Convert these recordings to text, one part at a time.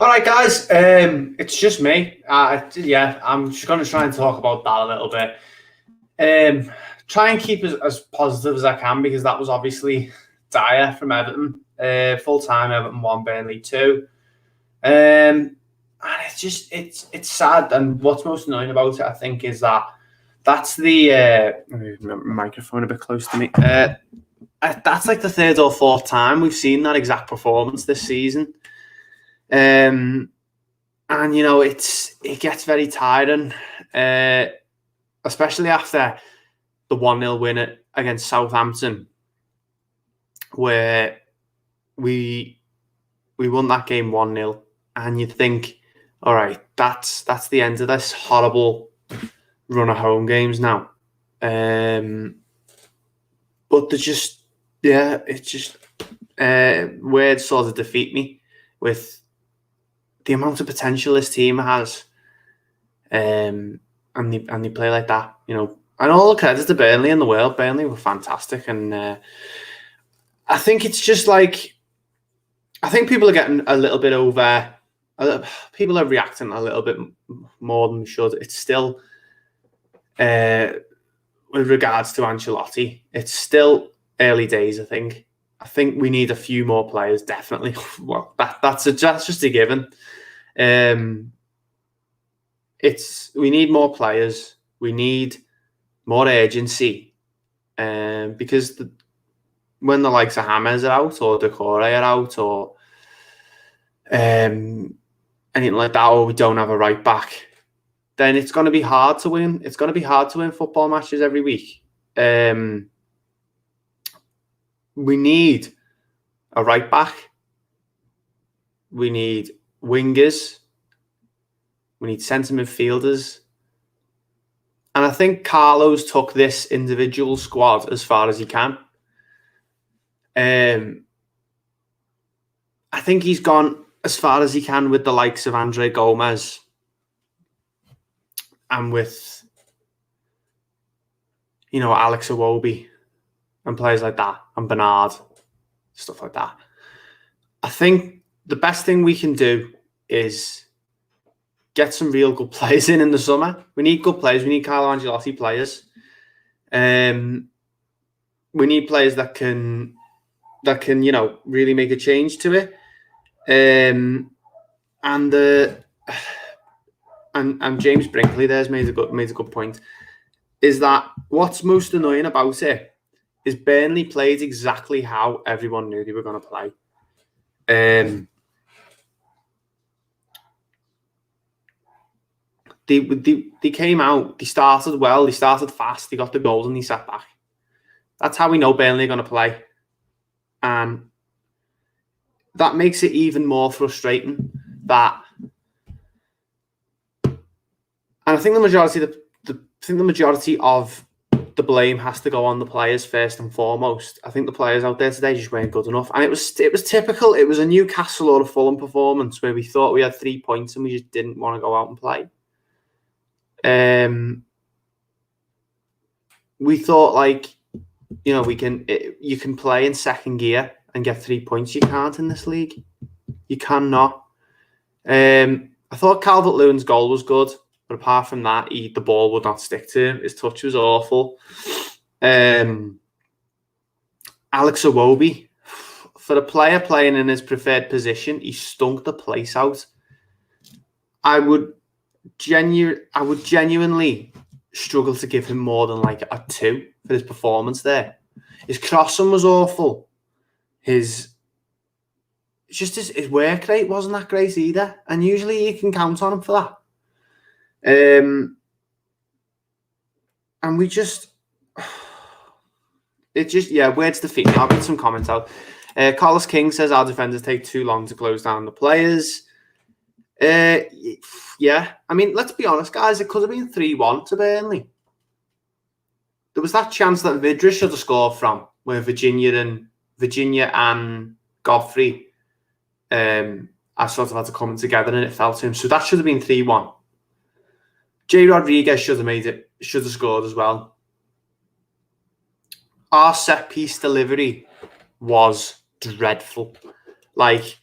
All right, guys. It's just me. I'm just going to try and talk about that a little bit. Try and keep as positive as I can because that was obviously dire from Everton. Full time Everton 1, Burnley 2. And it's sad. And what's most annoying about it, I think, is that's the microphone a bit close to me. That's like the third or fourth time we've seen that exact performance this season. And it gets very tiring, especially after the 1-0 win against Southampton, where we won that game 1-0, and you think, all right, that's the end of this horrible run of home games now. But words sort of defeat me with the amount of potential this team has, and they play like that, And all the credit to Burnley in the world. Burnley were fantastic, and I think it's just like I think people are getting a little bit over. People are reacting a little bit more than we should. It's still, with regards to Ancelotti, it's still early days. I think we need a few more players, definitely. Well, that's just a given. We need more players. We need more urgency, because when the likes of Hammers are out or Decore are out or anything like that, or we don't have a right back, then it's going to be hard to win. It's going to be hard to win football matches every week. We need a right back. We need wingers. We need centre midfielders. And I think Carlo's took this individual squad as far as he can. I think he's gone as far as he can with the likes of Andre Gomez and with, Alex Iwobi and players like that, and Bernard, stuff like that. I think the best thing we can do is get some real good players in the summer. We need good players. We need Carlo Ancelotti players. We need players that can really make a change to it. And James Brinkley there's made a good point. Is that what's most annoying about it is Burnley played exactly how everyone knew they were going to play. They came out, they started well, they started fast, they got the goals and they sat back. That's how we know Burnley are going to play. And that makes it even more frustrating and I think the majority of the blame has to go on the players first and foremost. I think the players out there today just weren't good enough. And it was typical. It was a Newcastle or a Fulham performance where we thought we had 3 points and we just didn't want to go out and play. We thought you can play in second gear and get 3 points. You can't in this league. You cannot. I thought Calvert-Lewin's goal was good, but apart from that, the ball would not stick to him. His touch was awful. Alex Iwobi, for a player playing in his preferred position, he stunk the place out. I would genuinely struggle to give him more than like a 2 for his performance there. His crossing was awful. His work rate wasn't that great either, and usually you can count on him for that. And we words defeat me. I'll get some comments out. Carlos King says our defenders take too long to close down the players. Yeah, I mean, let's be honest, guys. It could have been 3-1 to Burnley. There was that chance that Vidra should have scored from, where Virginia and Godfrey I sort of had to come together and it fell to him. So that should have been 3-1. Jay Rodriguez should have scored as well. Our set piece delivery was dreadful. Like,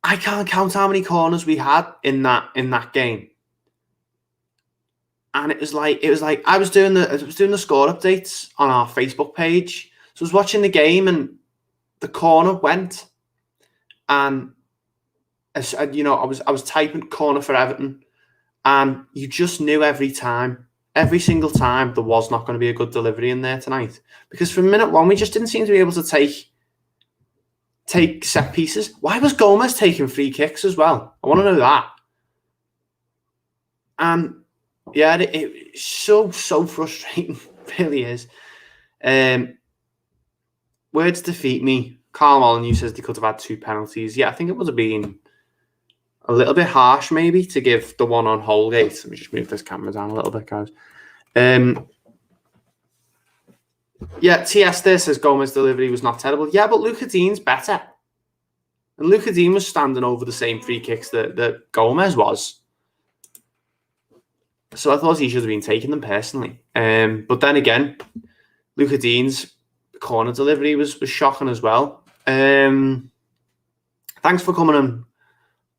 I can't count how many corners we had in that game. And it was like I was doing the score updates on our Facebook page. So I was watching the game and the corner went, and I was typing corner for Everton, and you just knew every single time there was not going to be a good delivery in there tonight, because from minute one we just didn't seem to be able to take set pieces. Why was Gomez taking free kicks as well? I want to know that. And yeah, it's so frustrating. It really is. Words defeat me. Carl Molyneux says they could have had 2 penalties. Yeah, I think it would have been a little bit harsh maybe to give the one on Holgate. Let me just move this camera down a little bit, guys. Yeah, TS there says Gomez's delivery was not terrible. Yeah, but Luca Dean's better. And Luca Dean was standing over the same free kicks that Gomez was. So I thought he should have been taking them personally. But then again, Luca Dean's corner delivery was shocking as well. Thanks for coming and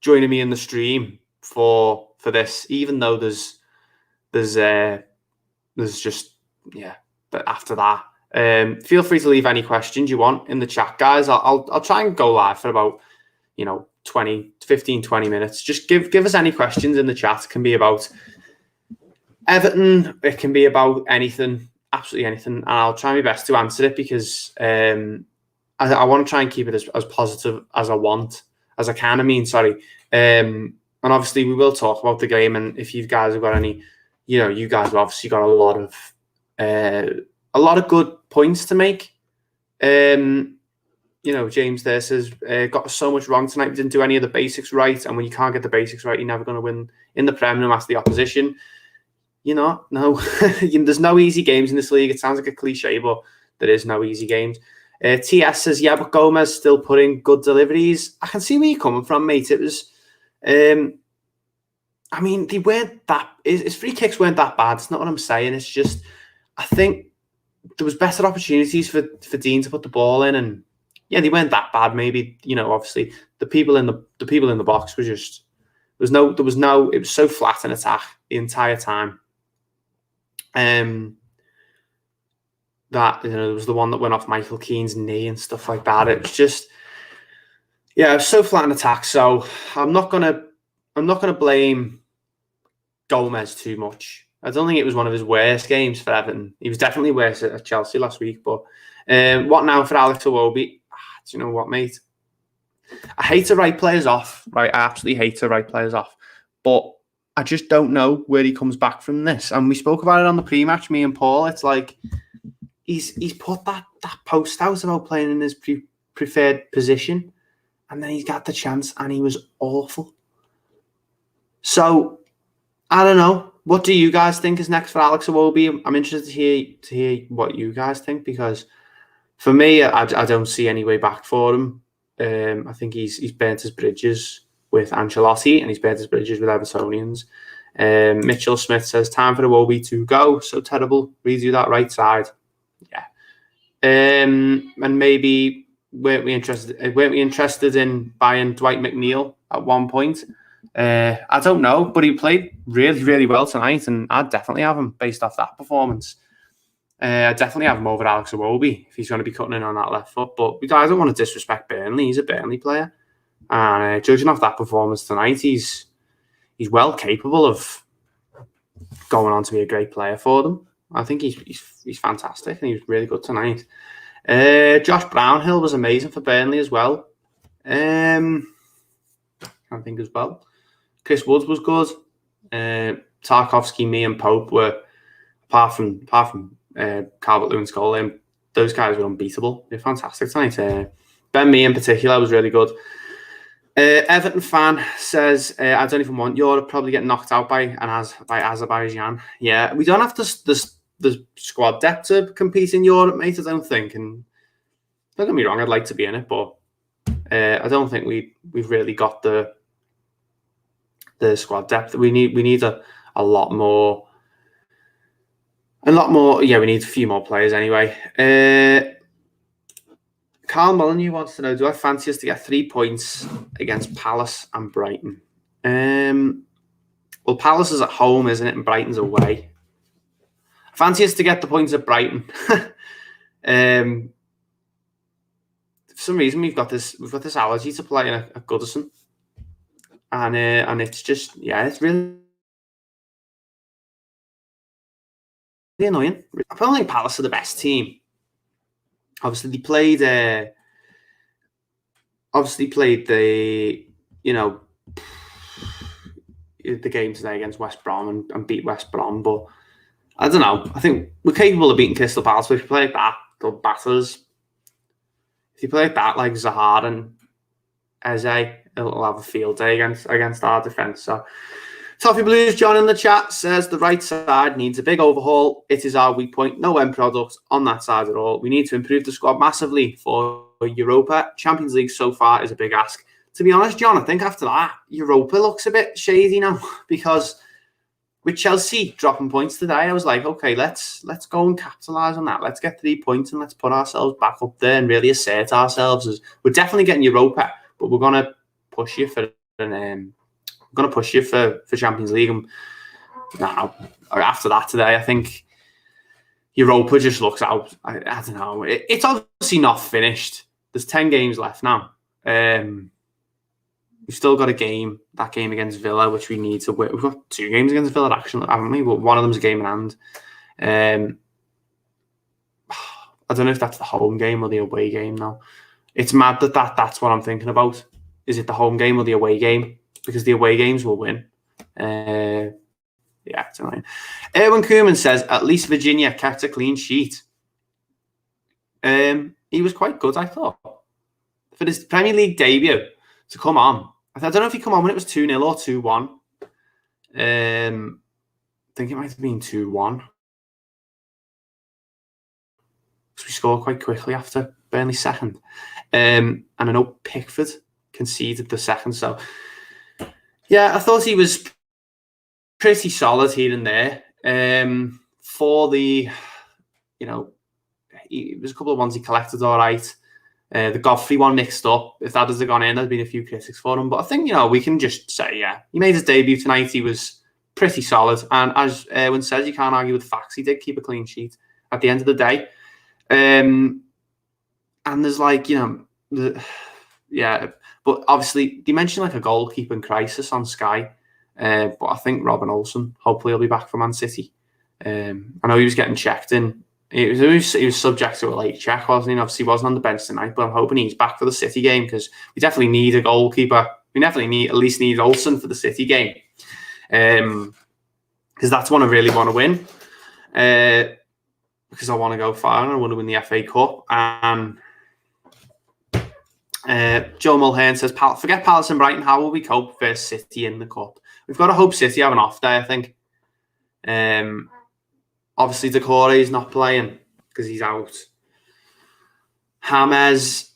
joining me in the stream for this. Even though there's just but after that, feel free to leave any questions you want in the chat, guys. I'll try and go live for about 20 minutes. Just give us any questions in the chat. It can be about Everton, it can be about anything, absolutely anything, and I'll try my best to answer it, because I want to try and keep it as positive as I can. Sorry. And obviously we will talk about the game, and if you guys have got any, you guys have obviously got a lot of good points to make. James there says, got so much wrong tonight. We didn't do any of the basics right, and when you can't get the basics right, you're never going to win in the Prem, no matter the opposition. No, there's no easy games in this league. It sounds like a cliche, but there is no easy games. TS says, yeah, but Gomez still putting good deliveries. I can see where you're coming from, mate. It was, they weren't that, his free kicks weren't that bad. It's not what I'm saying. It's just, I think there was better opportunities for Dean to put the ball in, and yeah, they weren't that bad. Maybe, obviously the people in the box were just, it was so flat in attack the entire time. That there was the one that went off Michael Keane's knee and stuff like that. It was just, it was so flat in attack. So I'm not gonna blame Gomez too much. I don't think it was one of his worst games for Everton. He was definitely worse at Chelsea last week. But what now for Alex Iwobi? Do you know what, mate? I hate to write players off, right? I absolutely hate to write players off, but I just don't know where he comes back from this. And we spoke about it on the pre-match, me and Paul. It's like he's put that post out about playing in his preferred position, and then he's got the chance and he was awful. So I don't know. What do you guys think is next for Alex Iwobi? I'm interested to hear what you guys think, because for me, I don't see any way back for him. I think he's burnt his bridges with Ancelotti, and he's burnt his bridges with Evertonians. Mitchell Smith says, time for Iwobi to go. So terrible. Redo that right side. Yeah. And maybe weren't we interested in buying Dwight McNeil at one point? I don't know, but he played really, really well tonight, and I'd definitely have him based off that performance. I definitely have him over Alex Iwobi if he's going to be cutting in on that left foot. But I don't want to disrespect Burnley. He's a Burnley player, and judging off that performance tonight, he's well capable of going on to be a great player for them. I think he's fantastic, and he was really good tonight. Josh Brownhill was amazing for Burnley as well. I think as well. Chris Woods was good. Tarkovsky, me, and Pope were, apart from Calvert-Lewin's goal, those guys were unbeatable. They're fantastic tonight. Ben Mee in particular was really good. Everton fan says, I don't even want Europe, probably get knocked out by Azerbaijan. Yeah, we don't have the squad depth to compete in Europe, mate, I don't think. And don't get me wrong, I'd like to be in it, but I don't think we've really got the squad depth. We need a lot more. Yeah, we need a few more players anyway. Carl Molyneux wants to know, do I fancy us to get 3 points against Palace and Brighton? Well, Palace is at home, isn't it? And Brighton's away. Fancy us to get the points at Brighton. For some reason, we've got this allergy to playing at Goodison. And it's just, it's really annoying. I don't think Palace are the best team. Obviously, they played the game today against West Brom and beat West Brom, but I don't know. I think we're capable of beating Crystal Palace, but if you play like that, they'll batter us. If you play like that, like Zaha and Eze, it'll have a field day against our defence. So, Toffee Blues John in the chat says the right side needs a big overhaul. It is our weak point. No end product on that side at all. We need to improve the squad massively for Europa. Champions League so far is a big ask. To be honest, John, I think after that, Europa looks a bit shady now because with Chelsea dropping points today, I was like, okay, let's go and capitalise on that. Let's get 3 points and let's put ourselves back up there and really assert ourselves. As we're definitely getting Europa, but we're gonna push you for Champions League. And after that today, I think Europa just looks out. I don't know. It's obviously not finished. There's 10 games left now. We've still got that game against Villa, which we need to win. We've got 2 games against Villa, actually, haven't we? But one of them's a game in hand. I don't know if that's the home game or the away game now. It's mad that's what I'm thinking about. Is it the home game or the away game? Because the away games will win. It's annoying. Erwin Koeman says, at least Virginia kept a clean sheet. He was quite good, I thought. For his Premier League debut to come on. I don't know if he come on when it was 2-0 or 2-1. I think it might have been 2-1. Because we scored quite quickly after Burnley's second. And I know Pickford conceded the second. So, yeah, I thought he was pretty solid here and there. For the, there's a couple of ones he collected all right. The Godfrey one mixed up. If that had gone in, there'd been a few critics for him. But I think, we can just say, he made his debut tonight. He was pretty solid. And as Erwin says, you can't argue with the facts. He did keep a clean sheet at the end of the day. And there's but obviously they mentioned like a goalkeeping crisis on Sky. But I think Robin Olsen, hopefully he'll be back for Man City. I know he was getting checked in. He was subject to a late check, wasn't he? And obviously he wasn't on the bench tonight, but I'm hoping he's back for the City game because we definitely need a goalkeeper. We definitely at least need Olsen for the City game. Because that's one I really want to win. Because I want to go far and I want to win the FA Cup. And Joe Mulhern says, forget Palace and Brighton. How will we cope versus City in the Cup? We've got to hope City have an off day, I think. Obviously, Decore is not playing because he's out. James,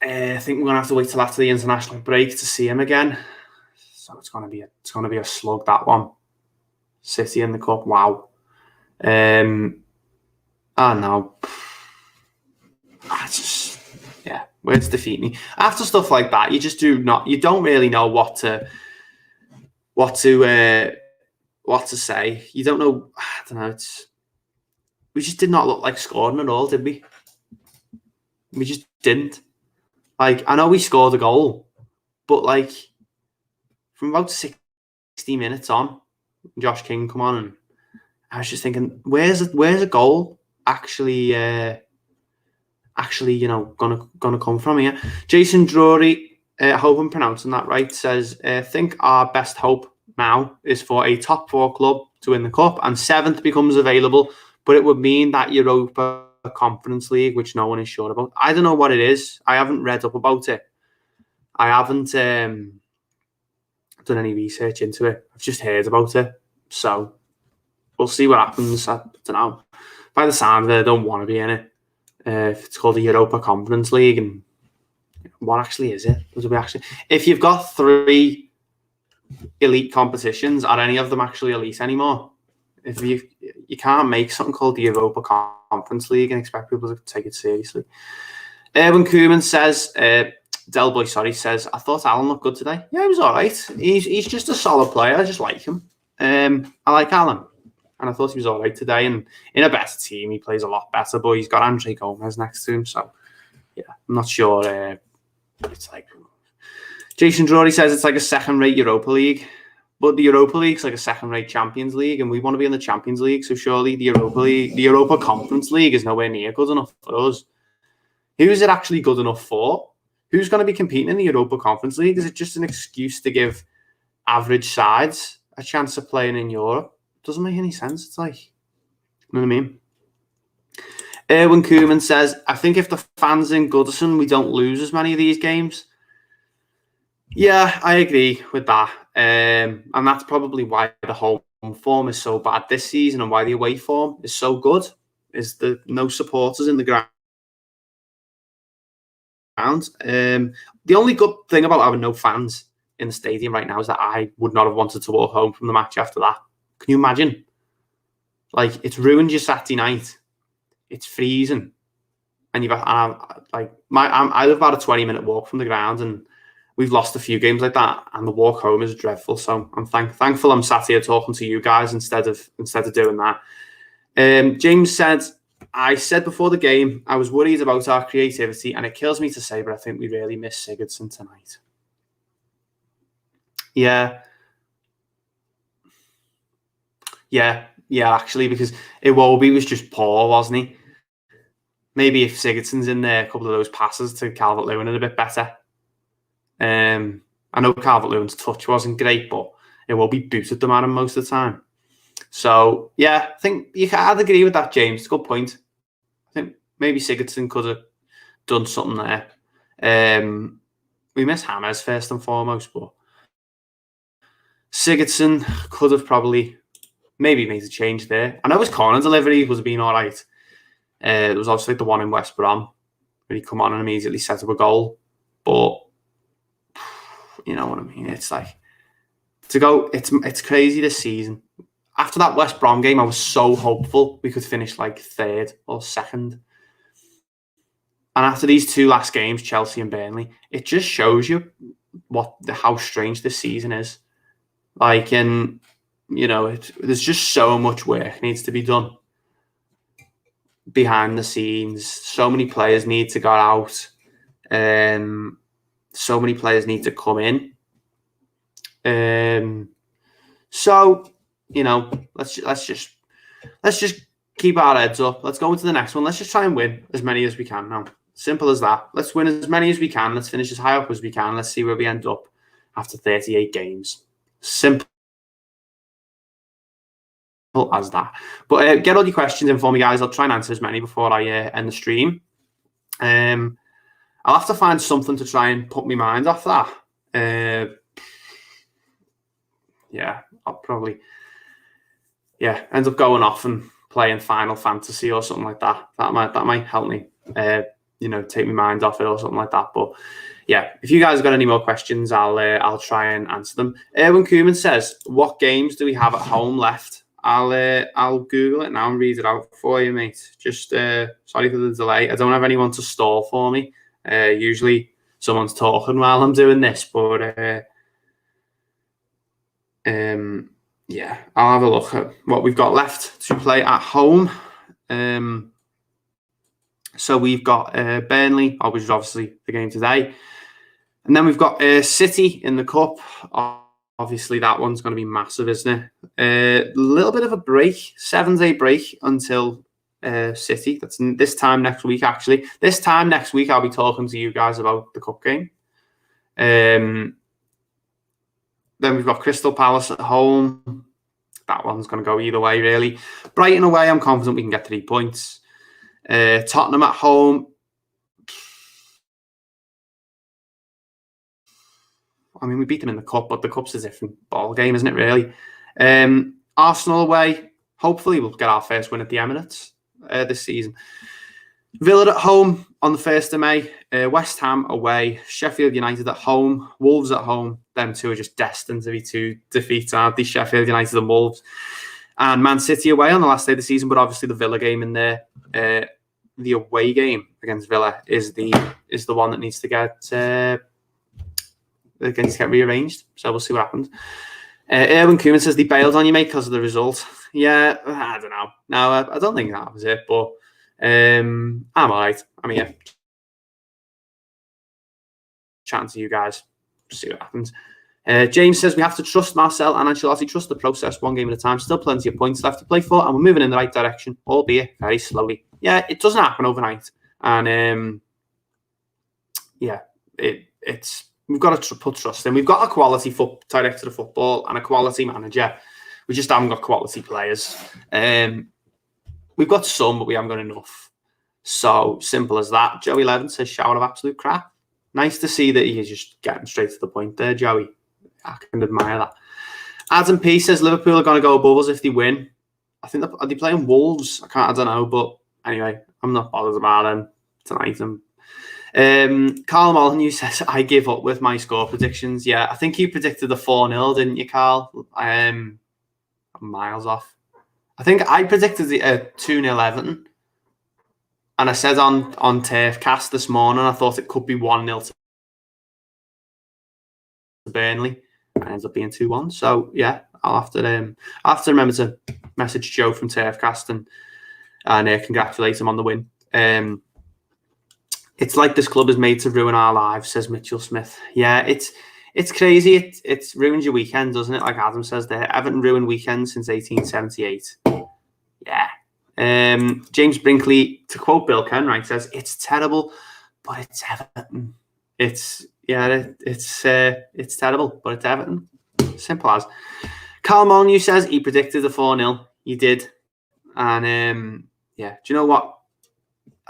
I think we're going to have to wait till after the international break to see him again. So it's going to be a slug, that one. City in the Cup, wow. No. Words defeat me. After stuff like that, you don't really know what to say. You don't know. I don't know. We just did not look like scoring at all, did we? We just didn't. I know we scored a goal, but from about 60 minutes on, Josh King come on, and I was just thinking, where's a goal actually gonna come from here? Jason Drury, I hope I'm pronouncing that right, says, I think our best hope now is for a top 4 club to win the cup and 7th becomes available, but it would mean that Europa Conference League, which no one is sure about. I don't know what it is. I haven't read up about it. I haven't done any research into it. I've just heard about it. So we'll see what happens. I don't know. By the sound of it, I don't want to be in it. If it's called the Europa Conference League, and what actually is it? If you've got 3 elite competitions, are any of them actually elite anymore? If you can't make something called the Europa Conference League and expect people to take it seriously. Erwin Koeman says, Del Boy, says, I thought Alan looked good today. Yeah, he was all right. He's just a solid player. I just like him. I like Alan. And I thought he was all right today. And in a better team, he plays a lot better. But he's got Andre Gomez next to him. So, yeah, I'm not sure. It's like... Jason Drury says it's like a second-rate Europa League. But the Europa League's like a second-rate Champions League. And we want to be in the Champions League. So surely the Europa Conference League is nowhere near good enough for us. Who is it actually good enough for? Who's going to be competing in the Europa Conference League? Is it just an excuse to give average sides a chance of playing in Europe? It doesn't make any sense. It's like, you know what I mean? Erwin Koeman says, I think if the fans in Goodison, we don't lose as many of these games. Yeah, I agree with that. And that's probably why the home form is so bad this season and why the away form is so good, is the no supporters in the ground. The only good thing about having no fans in the stadium right now is that I would not have wanted to walk home from the match after that. Can you imagine? Like, it's ruined your Saturday night. It's freezing, and I live about a 20-minute walk from the ground, and we've lost a few games like that, and the walk home is dreadful. So I'm thankful I'm sat here talking to you guys instead of doing that. James said, I said before the game, I was worried about our creativity, and it kills me to say, but I think we really missed Sigurdsson tonight. Yeah, actually, because Iwobi was just poor, wasn't he? Maybe if Sigurdsson's in there, a couple of those passes to Calvert-Lewin are a bit better. I know Calvert-Lewin's touch wasn't great, but Iwobi booted them at him most of the time. So, yeah, I think I'd agree with that, James. It's a good point. I think maybe Sigurdsson could have done something there. We missed Hammers first and foremost, but Sigurdsson could have probably maybe made a change there. I know his corner delivery was being all right. There was obviously the one in West Brom where he come on and immediately set up a goal. But you know what I mean? It's like it's crazy this season. After that West Brom game, I was so hopeful we could finish like third or second. And after these two last games, Chelsea and Burnley, it just shows you how strange this season is. Like, and there's just so much work needs to be done behind the scenes. So many players need to go out. So many players need to come in. So let's just keep our heads up. Let's go into the next one. Let's just try and win as many as we can now. Simple as that. Let's win as many as we can. Let's finish as high up as we can. Let's see where we end up after 38 games. Simple as that. But get all your questions in for me, guys. I'll try and answer as many before I end the stream. I'll have to find something to try and put my mind off that. I'll probably end up going off and playing Final Fantasy or something like that. That might help me, take my mind off it or something like that. But yeah, if you guys have got any more questions, I'll try and answer them. Erwin Koeman says, "What games do we have at home left?" I'll Google it now and read it out for you, mate. Just sorry for the delay. I don't have anyone to stall for me. Usually someone's talking while I'm doing this, but I'll have a look at what we've got left to play at home. So we've got Burnley, which is obviously the game today. And then we've got City in the Cup. Obviously, that one's going to be massive, isn't it? A little bit of a break, 7-day break until City. That's this time next week, actually. This time next week, I'll be talking to you guys about the Cup game. Then we've got Crystal Palace at home. That one's going to go either way, really. Brighton away, I'm confident we can get 3 points. Tottenham at home. I mean, we beat them in the Cup, but the Cup's a different ball game, isn't it, really? Arsenal away. Hopefully, we'll get our first win at the Emirates this season. Villa at home on the 1st of May. West Ham away. Sheffield United at home. Wolves at home. Them two are just destined to be two defeats, aren't they? Sheffield United and Wolves. And Man City away on the last day of the season, but obviously the Villa game in there. the away game against Villa is the one that needs to get rearranged. So we'll see what happens. Erwin Koeman says they bailed on you, mate, because of the result. Yeah, I don't know. No, I don't think that was it, but I'm all right. I'm here chatting to you guys. See what happens. James says we have to trust Marcel and Ancelotti, trust the process, one game at a time. Still plenty of points left to play for, and we're moving in the right direction, albeit very slowly. Yeah, it doesn't happen overnight, and it's we've got to put trust in. We've got a quality director of football and a quality manager. We just haven't got quality players. We've got some, but we haven't got enough. So simple as that. Joey Levin says shower of absolute crap. Nice to see that you're just getting straight to the point there, Joey. I can admire that. Adam P says Liverpool are going to go above us if they win. I think are they playing Wolves? I don't know, but anyway, I'm not bothered about them tonight. Carl Molyneux says I give up with my score predictions. Yeah, I think you predicted the 4-0, didn't you, Carl? I'm miles off. I think I predicted the 2-0 Everton, and I said on Turfcast this morning I thought it could be 1-0 to Burnley. It ends up being 2-1. So yeah, I'll have to remember to message Joe from Turfcast and congratulate him on the win. It's like this club is made to ruin our lives, says Mitchell Smith. Yeah, it's crazy. It's ruined your weekend, doesn't it? Like Adam says there, Everton ruined weekends since 1878. Yeah. James Brinkley, to quote Bill Kenwright, says it's terrible, but it's Everton. It's terrible, but it's Everton. Simple as. Carl Molyneux says he predicted the 4-0. He did. And do you know what?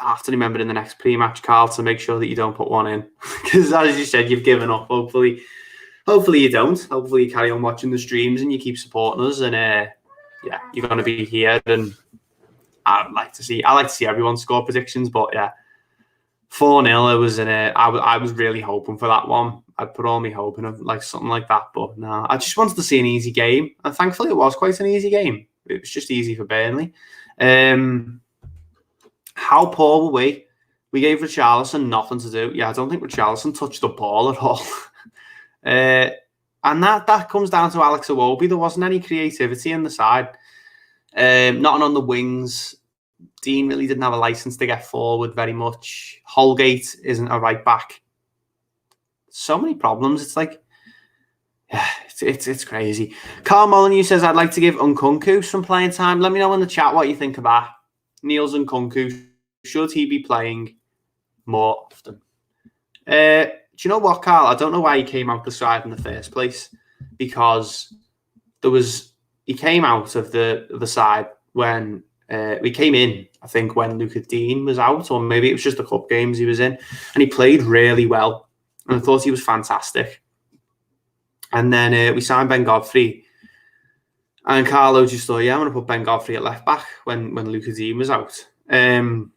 I have to remember in the next pre-match, Carl, to make sure that you don't put one in. Because as you said, you've given up. Hopefully you don't. Hopefully you carry on watching the streams and you keep supporting us. And you're going to be here. And I like to see everyone score predictions. But yeah, 4-0. It was I was really hoping for that one. I'd put all my hope in like something like that. But no, I just wanted to see an easy game. And thankfully it was quite an easy game. It was just easy for Burnley. How poor were we? We gave Richarlison nothing to do. Yeah, I don't think Richarlison touched the ball at all. And that comes down to Alex Iwobi. There wasn't any creativity in the side. Not on the wings. Dean really didn't have a license to get forward very much. Holgate isn't a right back. So many problems. It's like, it's crazy. Carl Molyneux says, I'd like to give Nkunku some playing time. Let me know in the chat what you think of that. Niels Nkunku, should he be playing more often? Do you know what, Carl? I don't know why he came out the side in the first place, because he came out of the side when we came in, I think, when Luca Dean was out, or maybe it was just the cup games he was in, and he played really well, and I thought he was fantastic. And then we signed Ben Godfrey, and Carlo just thought, yeah, I'm going to put Ben Godfrey at left back when Luca Dean was out. And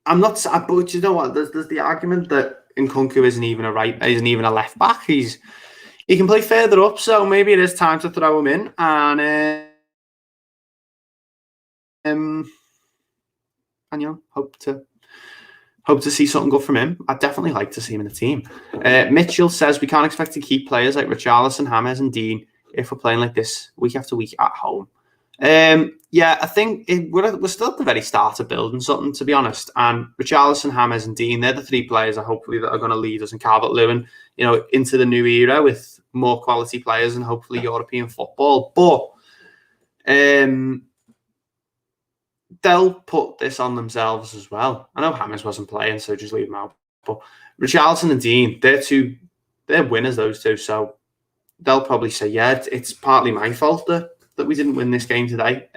I'm not, but you know what? There's the argument that Nkunku isn't even a left back. He can play further up, so maybe it is time to throw him in. And hope to see something good from him. I'd definitely like to see him in the team. Mitchell says we can't expect to keep players like Richarlison, James and Dean if we're playing like this week after week at home. I think we're still at the very start of building something, to be honest. And Richarlison, James and Dean, they're the three players that hopefully that are going to lead us in Calvert-Lewin, into the new era with more quality players and hopefully European football. But they'll put this on themselves as well. I know James wasn't playing, so just leave him out. But Richarlison and Dean, they're winners, those two. So they'll probably say, yeah, it's partly my fault that we didn't win this game today.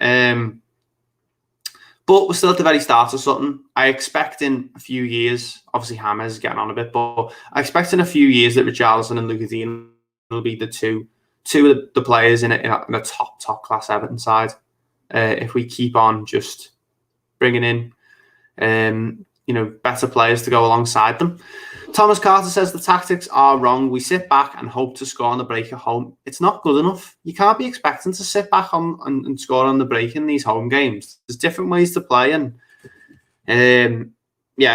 But we're still at the very start of something. I expect in a few years, obviously James is getting on a bit, but I expect in a few years that Richarlison and Luca Dean will be the two of the players in a top class Everton side. If we keep on just bringing in, better players to go alongside them. Thomas Carter says the tactics are wrong. We sit back and hope to score on the break at home. It's not good enough. You can't be expecting to sit back and score on the break in these home games. There's different ways to play, and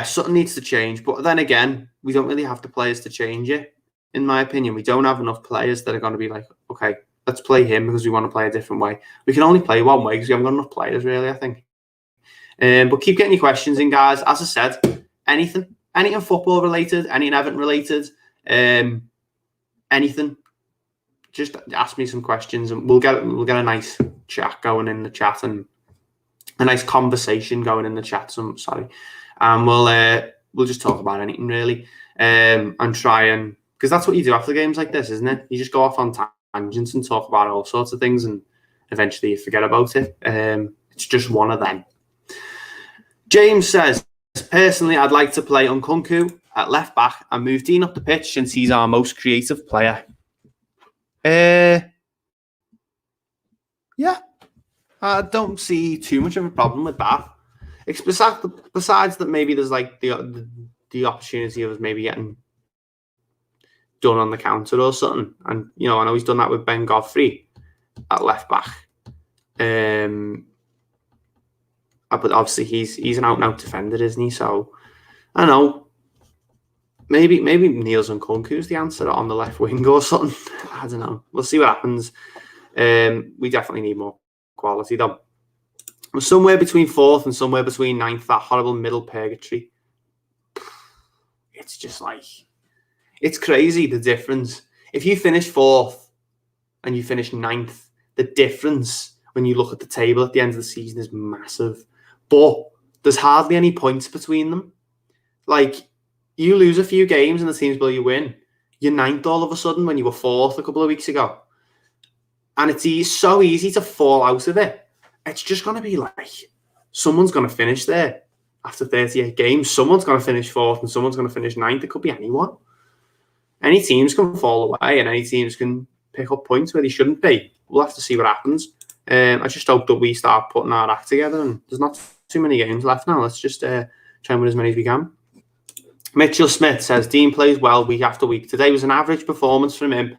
something needs to change. But then again, we don't really have the players to change it. In my opinion, we don't have enough players that are going to be like, okay, let's play him because we want to play a different way. We can only play one way because we haven't got enough players, really, I think. But keep getting your questions in, guys. As I said, anything football related, anything Everton related, anything. Just ask me some questions, and we'll get a nice chat going in the chat and a nice conversation going in the chat. And we'll just talk about anything really, and try and, because that's what you do after games like this, isn't it? You just go off on tangents and talk about all sorts of things, and eventually you forget about it. It's just one of them. James says, personally, I'd like to play Nkunku at left back and move Dean up the pitch since he's our most creative player. Yeah, I don't see too much of a problem with that. Besides that, maybe there's like the opportunity of maybe getting done on the counter or something. And, I know he's done that with Ben Godfrey at left back. But obviously he's an out-and-out defender, isn't he? So, I don't know. Maybe Niels Nkunku's the answer on the left wing or something. I don't know. We'll see what happens. We definitely need more quality, though. We're somewhere between 4th and somewhere between 9th, that horrible middle purgatory. It's just like, it's crazy, the difference. If you finish 4th and you finish 9th, the difference when you look at the table at the end of the season is massive. But there's hardly any points between them. Like, you lose a few games and the teams below you win. You're 9th all of a sudden when you were 4th a couple of weeks ago. And it's so easy to fall out of it. It's just going to be like, someone's going to finish there after 38 games. Someone's going to finish 4th and someone's going to finish 9th. It could be anyone. Any teams can fall away and any teams can pick up points where they shouldn't be. We'll have to see what happens. I just hope that we start putting our act together, and there's not too many games left now. Let's just try and win as many as we can. Mitchell Smith says, Dean plays well week after week. Today was an average performance from him,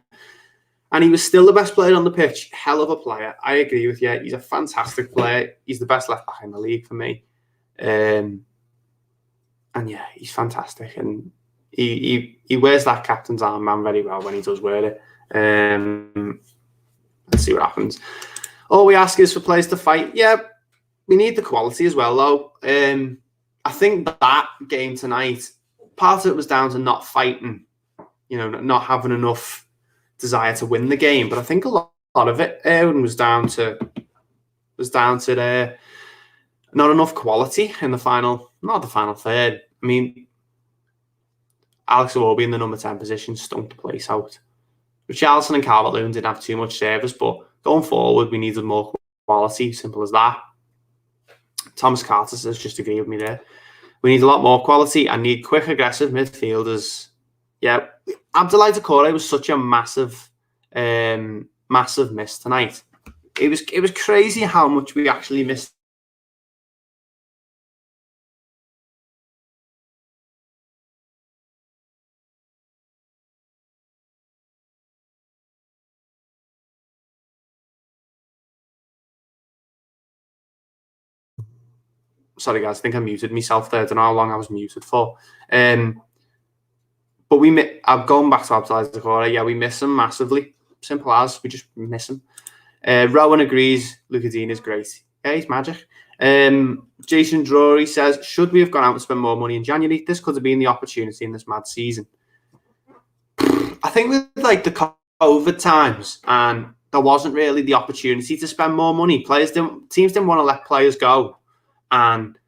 and he was still the best player on the pitch. Hell of a player. I agree with you. He's a fantastic player. He's the best left back in the league for me. And yeah, he's fantastic. And he wears that captain's armband very well when he does wear it. Let's see what happens. All we ask is for players to fight. Yeah, we need the quality as well, though. I think that game tonight, part of it was down to not fighting, not having enough desire to win the game. But I think a lot of it was down to not enough quality in not the final third. I mean, Alex Iwobi in the number 10 position stunk the place out. Richarlison and Calvert-Lewin didn't have too much service, but going forward, we needed more quality. Simple as that. Thomas Carter says, just agree with me there. We need a lot more quality and need quick, aggressive midfielders. Yeah, Abdoulaye Doucouré was such a massive miss tonight. It was crazy how much we actually missed. Sorry, guys, I think I muted myself there. I don't know how long I was muted for. But I'm going back to Abdoulaye Doucouré. Yeah, we miss him massively. Simple as, we just miss him. Rowan agrees. Luca Dean is great. Yeah, he's magic. Jason Drury says, should we have gone out and spent more money in January? This could have been the opportunity in this mad season. I think with like the COVID times, and there wasn't really the opportunity to spend more money. Teams didn't want to let players go. And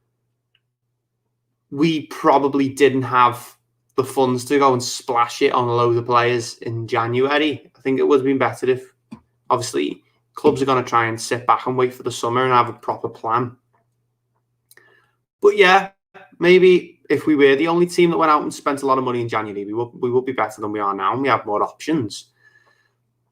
we probably didn't have the funds to go and splash it on a load of players in January. I think it would have been better if, obviously, clubs are going to try and sit back and wait for the summer and have a proper plan. But yeah, maybe if we were the only team that went out and spent a lot of money in January, we would be better than we are now, and we have more options.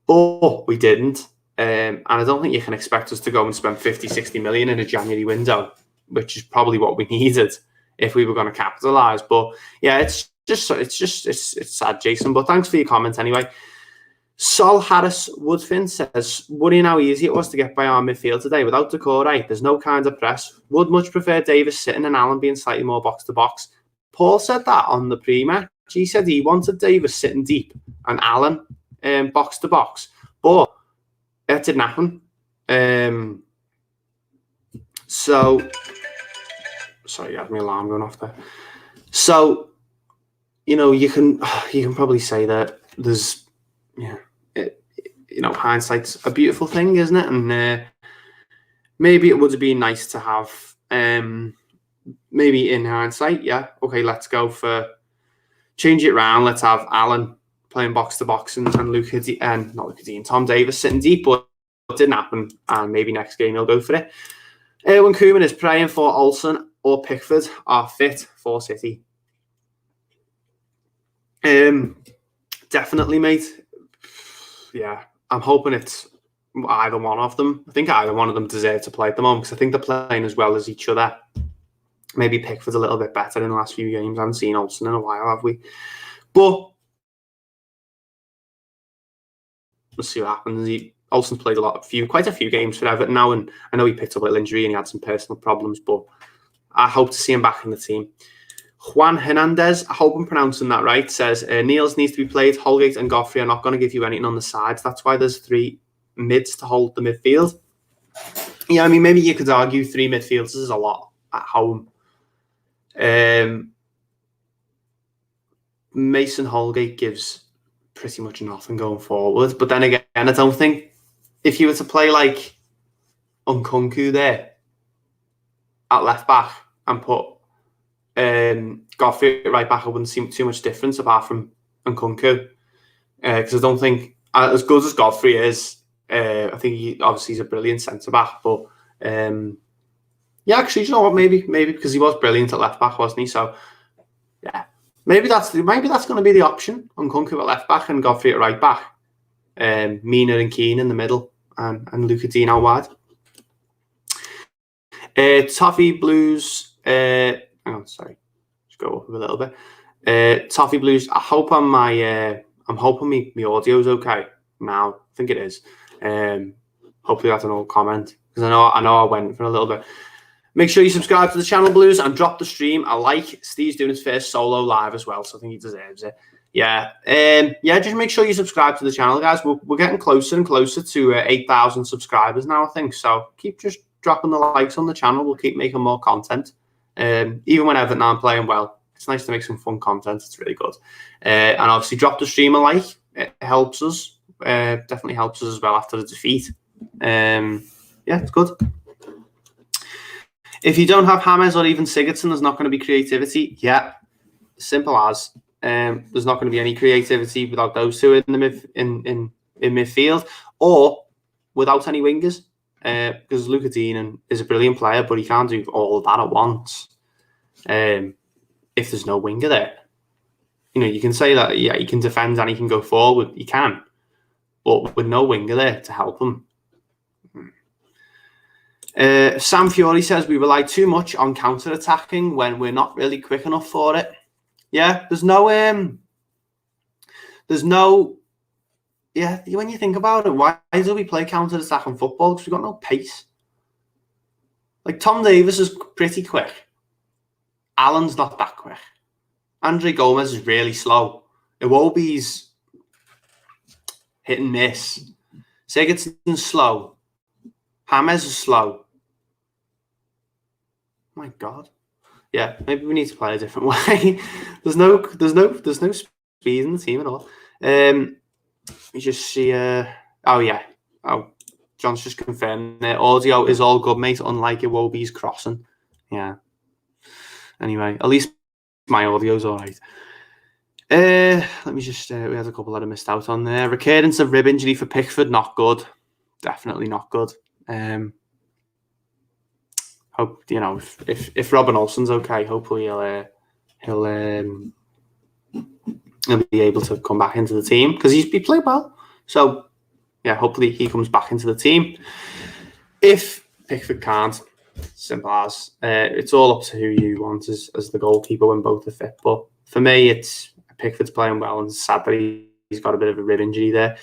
But we didn't. And I don't think you can expect us to go and spend 50, 60 million in a January window, which is probably what we needed if we were going to capitalise. But yeah, it's it's sad, Jason. But thanks for your comment anyway. Sol Harris Woodfin says, worrying how easy it was to get by our midfield today. Without the core right, there's no kind of press. Would much prefer Davis sitting and Allen being slightly more box-to-box. Paul said that on the pre-match. He said he wanted Davis sitting deep and Allen box-to-box. But it didn't happen. So, sorry, I had my alarm going off there. So, you can probably say that there's, hindsight's a beautiful thing, isn't it? And maybe it would have been nice to have, maybe in hindsight, okay, let's go for change it around. Let's have Allen playing box to box and Tom Davis sitting deep, but it didn't happen. And maybe next game he'll go for it. Erwin Koeman is praying for Olsen or Pickford are fit for City. Definitely, mate. Yeah, I'm hoping it's either one of them. I think either one of them deserve to play at the moment because I think they're playing as well as each other. Maybe Pickford's a little bit better in the last few games. I haven't seen Olsen in a while, have we? But we'll see what happens. Olsen's played quite a few games for Everton now, and I know he picked up a little injury and he had some personal problems, but I hope to see him back in the team. Juan Hernandez, I hope I'm pronouncing that right, says Niels needs to be played. Holgate and Godfrey are not going to give you anything on the sides. That's why there's 3 mids to hold the midfield. Yeah, I mean, maybe you could argue 3 midfielders is a lot at home. Mason Holgate gives pretty much nothing going forward. But then again, I don't think if you were to play like Nkunku there at left back and put Godfrey right back, I wouldn't see too much difference apart from Nkunku. Because I don't think, as good as Godfrey is, I think he's a brilliant centre back. But actually, you know what? Maybe because he was brilliant at left back, wasn't he? So yeah, maybe that's going to be the option. Nkunku at left back and Godfrey at right back. Mina and Keane in the middle, and Luca Dean out wide. Toffee Blues. Hang on, sorry. Just go up a little bit. Toffee Blues. I'm hoping my audio's okay now. I think it is. Hopefully that's an old comment because I know I went for a little bit. Make sure you subscribe to the channel, Blues, and drop the stream a like. Steve's doing his first solo live as well, so I think he deserves it. Yeah, just make sure you subscribe to the channel, guys. We're getting closer and closer to 8,000 subscribers now, I think. So keep just dropping the likes on the channel. We'll keep making more content. Even when Everton aren't playing well, it's nice to make some fun content. It's really good. And obviously drop the stream a like. It helps us. Definitely helps us as well after the defeat. It's good. If you don't have James or even Sigurdsson, there's not going to be creativity. Yeah, simple as. There's not going to be any creativity without those two in the in midfield or without any wingers. Because Luca Dean is a brilliant player, but he can't do all of that at once. If there's no winger there, you can say that he can defend and he can go forward. He can, but with no winger there to help him. Sam Fiore says we rely too much on counter-attacking when we're not really quick enough for it. Yeah, there's no. Yeah, when you think about it, why do we play counter-attacking football? Because we've got no pace. Like Tom Davis is pretty quick. Allen's not that quick. Andre Gomez is really slow. Iwobi's hit and miss. Sigurdsson's slow. James is slow. My God. Yeah, maybe we need to play a different way. there's no speed in the team at all. We just see. John's just confirmed the audio is all good, mate. Unlike Iwobi's crossing. Yeah. Anyway, at least my audio's all right. Let me just. We had a couple that I missed out on there. Recurrence of rib injury for Pickford, not good. Definitely not good. Hope if Robin Olsen's okay, hopefully he'll be able to come back into the team because he played well. So yeah, hopefully he comes back into the team. If Pickford can't, simple as it's all up to who you want as the goalkeeper when both are fit. But for me, it's Pickford's playing well, and sad that he's got a bit of a rib injury there.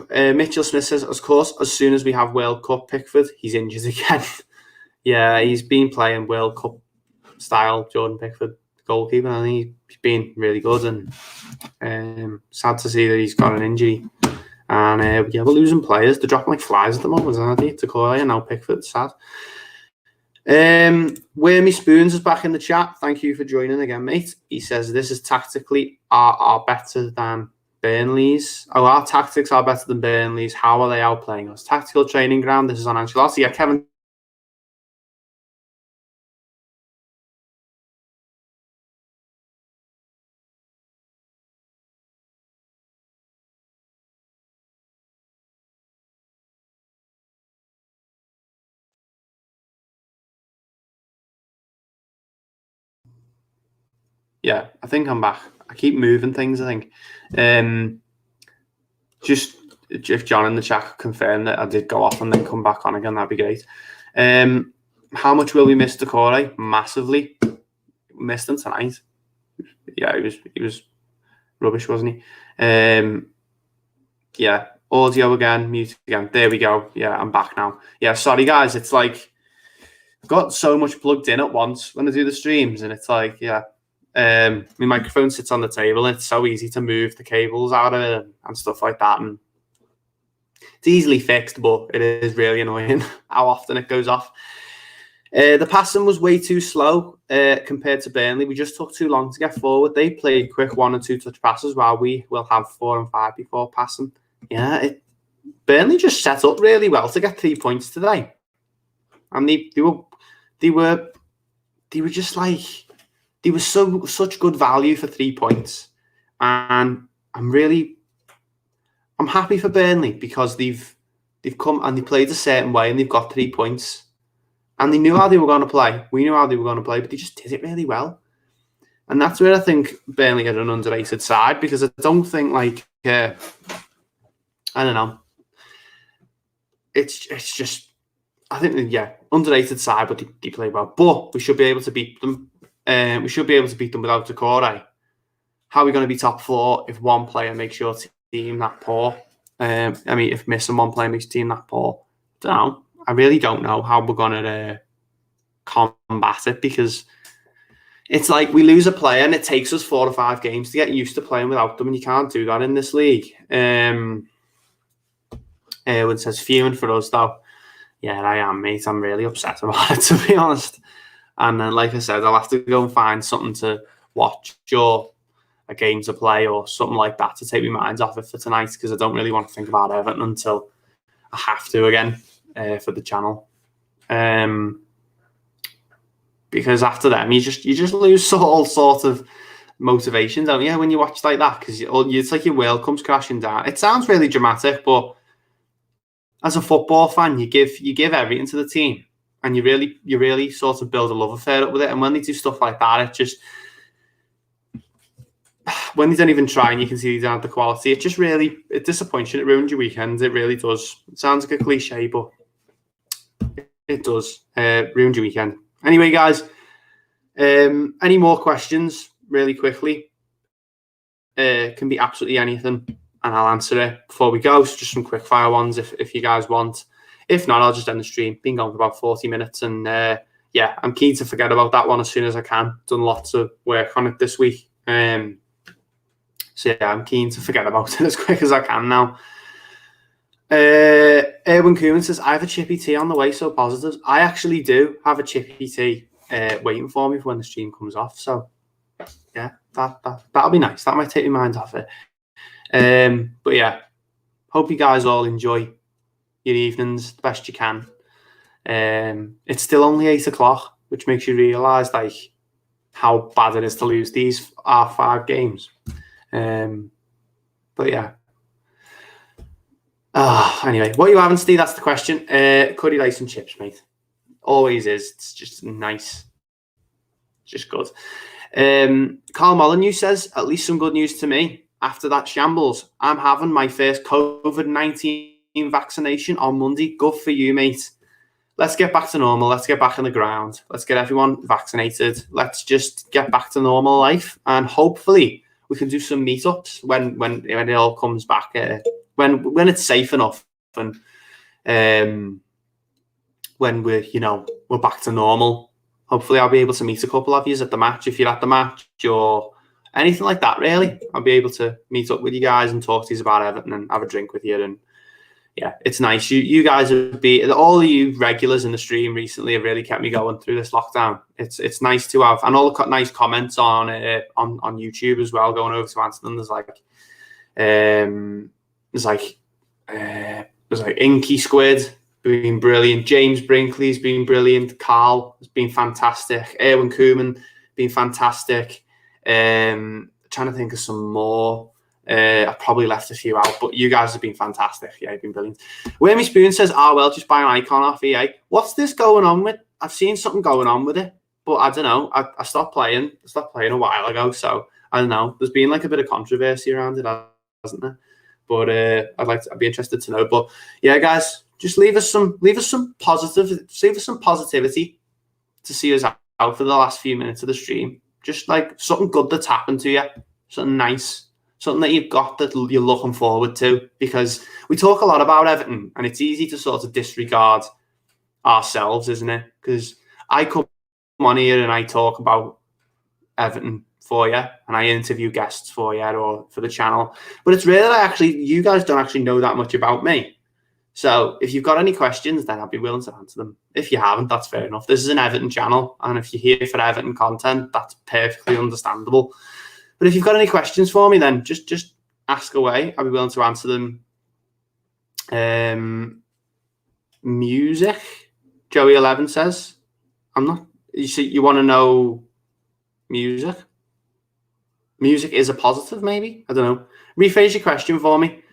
Mitchell Smith says, of course, as soon as we have World Cup Pickford, he's injured again. Yeah, he's been playing World Cup style Jordan Pickford, goalkeeper, and he's been really good. And sad to see that he's got an injury. And we're losing players. They're dropping like flies at the moment, aren't they? Decoy and now Pickford. Sad. Wormy Spoons is back in the chat. Thank you for joining again, mate. He says this is tactically are better than Burnley's. Oh, our tactics are better than Burnley's. How are they outplaying us? Tactical training ground. This is on Ancelotti. Yeah, Kevin. Yeah, I think I'm back. I keep moving things, I think. Just if John in the chat could confirm that I did go off and then come back on again, that'd be great. How much will we miss Decore? Massively. Missed him tonight. Yeah, he was rubbish, wasn't he? Yeah, audio again, mute again. There we go. Yeah, I'm back now. Yeah, sorry guys. It's like I've got so much plugged in at once when I do the streams, and it's like, yeah. My microphone sits on the table, and it's so easy to move the cables out of it and stuff like that. And it's easily fixed, but it is really annoying how often it goes off. The passing was way too slow compared to Burnley. We just took too long to get forward. They played quick 1 and 2 touch passes, while we will have 4 and 5 before passing. Yeah, Burnley just set up really well to get 3 points today, and they were just like. They were such good value for 3 points, and I'm happy for Burnley because they've come and they played a certain way and they've got 3 points, and they knew how they were going to play. We knew how they were going to play, but they just did it really well, and that's where I think Burnley are an underrated side, because I don't think I don't know. It's just I think underrated side, but they play well. But we should be able to beat them. We should be able to beat them without Decore. How are we going to be top 4 if one player makes your team that poor? If missing one player makes your team that poor, I really don't know how we're going to combat it, because it's like we lose a player and it takes us 4 or 5 games to get used to playing without them, and you can't do that in this league. Erwin says, fuming for us though. Yeah, I am, mate. I'm really upset about it, to be honest. And then, like I said, I'll have to go and find something to watch or a game to play or something like that to take my mind off it for tonight, because I don't really want to think about Everton until I have to again for the channel. Because after them, you just lose all sort of motivation, don't you, when you watch like that? Because it's like your world comes crashing down. It sounds really dramatic, but as a football fan, you give everything to the team. And you really sort of build a love affair up with it. And when they do stuff like that, it just, when they don't even try and you can see they don't have the quality, it disappoints you. It ruins your weekend. It really does. It sounds like a cliche, but it does. Ruins your weekend. Anyway, guys, any more questions really quickly? Can be absolutely anything, and I'll answer it before we go. So just some quick fire ones if you guys want. If not, I'll just end the stream. Been going for about 40 minutes. And I'm keen to forget about that one as soon as I can. Done lots of work on it this week. I'm keen to forget about it as quick as I can now. Erwin Koeman says, I have a chippy tea on the way, so positives. I actually do have a chippy tea waiting for me for when the stream comes off. So, yeah, that'll be nice. That might take your mind off it. But, yeah, hope you guys all enjoy your evenings the best you can. It's still only 8 o'clock, which makes you realise how bad it is to lose these 5 games. But yeah. Anyway, what are you having, Steve? That's the question. Curry rice and chips, mate. Always is. It's just nice. Just good. Carl Molyneux says, at least some good news to me. After that shambles, I'm having my first COVID-19 vaccination on Monday. Good for you, mate. let's get back to normal. Let's get back in the ground. Let's get everyone vaccinated. Let's just get back to normal life, and hopefully we can do some meetups when it all comes back. When it's safe enough, and when we're back to normal. Hopefully, I'll be able to meet a couple of you at the match if you're at the match or anything like that. Really, I'll be able to meet up with you guys and talk to you about Everton and have a drink with you. And yeah, it's nice. You guys have been, all of you regulars in the stream recently have really kept me going through this lockdown. It's nice to have, and all the nice comments on YouTube as well. Going over to answer them, there's like Inky Squid been brilliant. James Brinkley's been brilliant. Carl has been fantastic. Erwin Koeman been fantastic. Trying to think of some more. I probably left a few out, but you guys have been fantastic. Yeah, you've been brilliant. Wormy Spoon says, well, just buy an icon off EA. What's this going on with? I've seen something going on with it, but I don't know. I stopped playing. I stopped playing a while ago, so I don't know. There's been like a bit of controversy around it, hasn't there? But I'd be interested to know. But yeah, guys, just leave us some positivity to see us out for the last few minutes of the stream. Just like something good that's happened to you, something nice, something that you've got that you're looking forward to. Because we talk a lot about Everton, and it's easy to sort of disregard ourselves, isn't it? Because I come on here and I talk about Everton for you, and I interview guests for you or for the channel. But it's really you guys don't actually know that much about me. So if you've got any questions, then I'll be willing to answer them. If you haven't, that's fair enough. This is an Everton channel, and if you're here for Everton content, that's perfectly understandable. But if you've got any questions for me, then just ask away. I'll be willing to answer them. Music, Joey11 says, I'm not. You want to know music? Music is a positive, maybe? I don't know. Rephrase your question for me.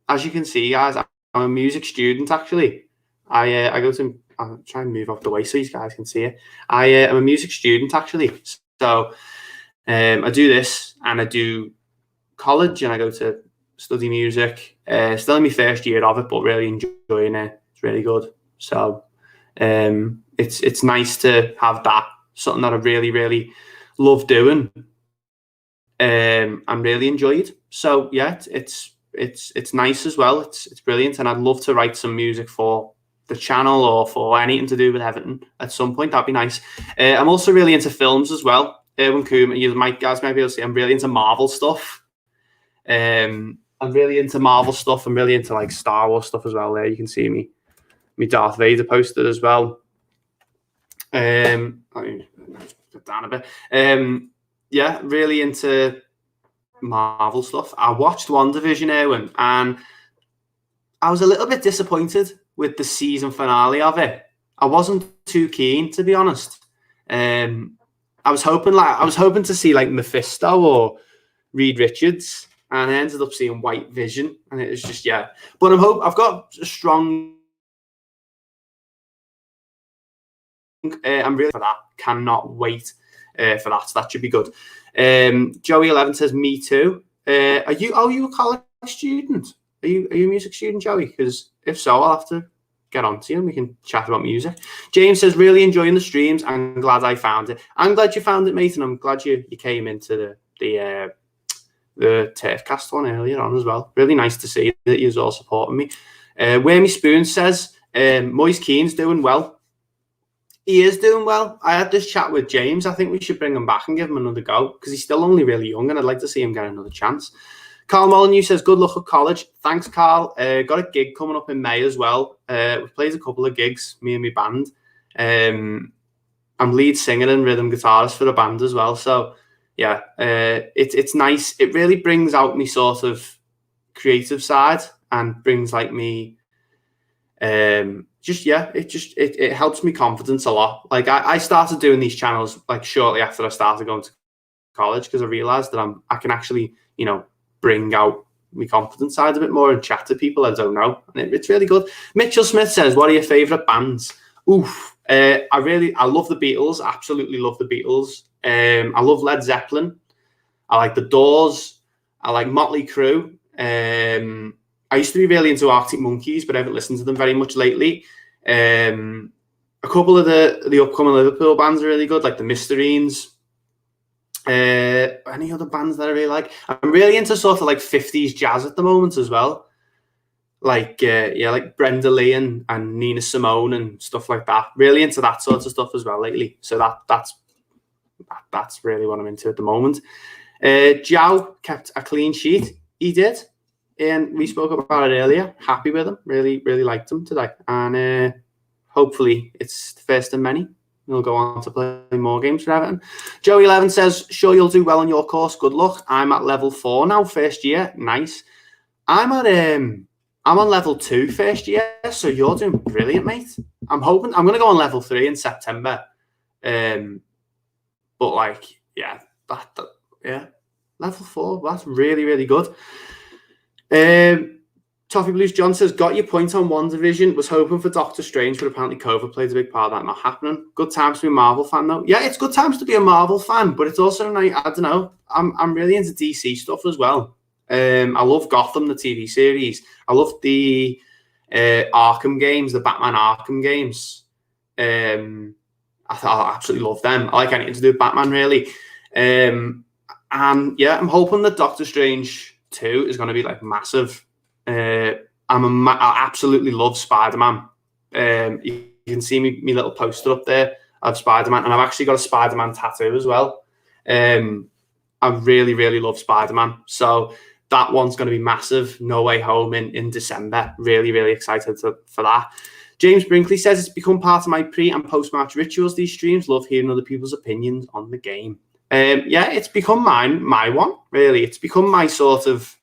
As you can see, guys, I'm a music student, actually. I'll try and move off the way so you guys can see it. I am a music student, actually. So I do this, and I do college, and I go to study music. Still in my first year of it, but really enjoying it. It's really good. So it's nice to have that, something that I really, really love doing and really enjoyed. So yeah, it's nice as well. It's brilliant, and I'd love to write some music for the channel or for anything to do with Everton at some point. That'd be nice. I'm also really into films as well. Erwin Koeman, you guys might be able to see, I'm really into Marvel stuff. I'm really into Marvel stuff. I'm really into like Star Wars stuff as well. There you can see me Darth Vader poster as well. Let me get down a bit. Yeah, really into Marvel stuff. I watched WandaVision, Erwin, and I was a little bit disappointed with the season finale of it. I wasn't too keen, to be honest. I was hoping to see like Mephisto or Reed Richards, and I ended up seeing White Vision, and it was just But I've got a strong. I'm really for that. Cannot wait for that. So that should be good. Joey11 says, "Me too." Are you a college student? Are you a music student, Joey? Because if so, I'll have to get on to you and we can chat about music. James says, "Really enjoying the streams. I'm glad I found it." I'm glad you found it, mate, and I'm glad you came into the Turfcast one earlier on as well. Really nice to see that you're all supporting me. Wormy Spoon says, "Moise Keane's doing well." He is doing well. I had this chat with James. I think we should bring him back and give him another go because he's still only really young, and I'd like to see him get another chance. Carl Molyneux says, "Good luck at college." Thanks, Carl. Got a gig coming up in May as well. We've played a couple of gigs, me and my band. I'm lead singer and rhythm guitarist for the band as well. So, yeah, it's nice. It really brings out me sort of creative side and brings like me... it helps me confidence a lot. Like I started doing these channels like shortly after I started going to college because I realized that I can actually, bring out my confidence side a bit more and chat to people I don't know. And it's really good. Mitchell Smith says, "What are your favorite bands?" Oof. I love the Beatles. Absolutely love the Beatles. I love Led Zeppelin. I like the Doors. I like Motley Crue. I used to be really into Arctic Monkeys, but I haven't listened to them very much lately. A couple of the upcoming Liverpool bands are really good, like the Mysterines. Any other bands that I really like? I'm really into sort of like 50s jazz at the moment as well. Like like Brenda Lee and Nina Simone and stuff like that. Really into that sort of stuff as well lately. So that's really what I'm into at the moment. João kept a clean sheet. He did, and we spoke about it earlier. Happy with him. Really, really liked him today, and hopefully it's the first of many. We'll go on to play more games for Everton. Joey 11 says, "Sure you'll do well on your course. Good luck. I'm at level 4 now, first year. Nice. I'm on level 2 first year, so you're doing brilliant, mate. I'm going to go on level 3 in September. But like, yeah, level 4. That's really, really good. Toffee Blues John says, got your point on One Division. Was hoping for Doctor Strange, but apparently COVID played a big part of that not happening. Good times to be a Marvel fan, though. Yeah, it's good times to be a Marvel fan, but it's also like, I don't know. I'm really into DC stuff as well. I love Gotham, the TV series. I love the Arkham games, the Batman Arkham games. I absolutely love them. I like anything to do with Batman, really. And yeah, I'm hoping that Doctor Strange 2 is going to be like massive. I absolutely love Spider-Man. You can see me little poster up there of Spider-Man, and I've actually got a Spider-Man tattoo as well. I really, really love Spider-Man. So that one's going to be massive. No Way Home in December. Really, really excited for that. James Brinkley says, it's become part of my pre- and post-match rituals, these streams. Love hearing other people's opinions on the game. Yeah, it's become my one, really. It's become my sort of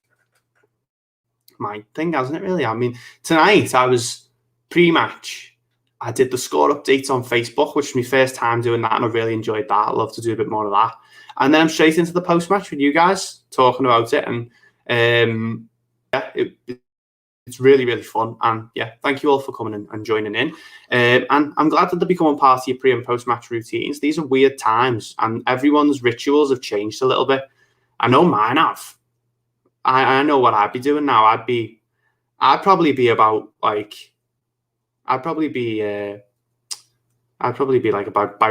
my thing, hasn't it, really? I mean, tonight I was pre-match. I did the score updates on Facebook, which was my first time doing that, and I really enjoyed that. I'd love to do a bit more of that. And then I'm straight into the post-match with you guys, talking about it. And yeah, it's really, really fun. And yeah, thank you all for coming and joining in. And I'm glad that they're becoming part of your pre- and post-match routines. These are weird times, and everyone's rituals have changed a little bit. I know mine have. I know what I'd be doing now. I'd probably be about like by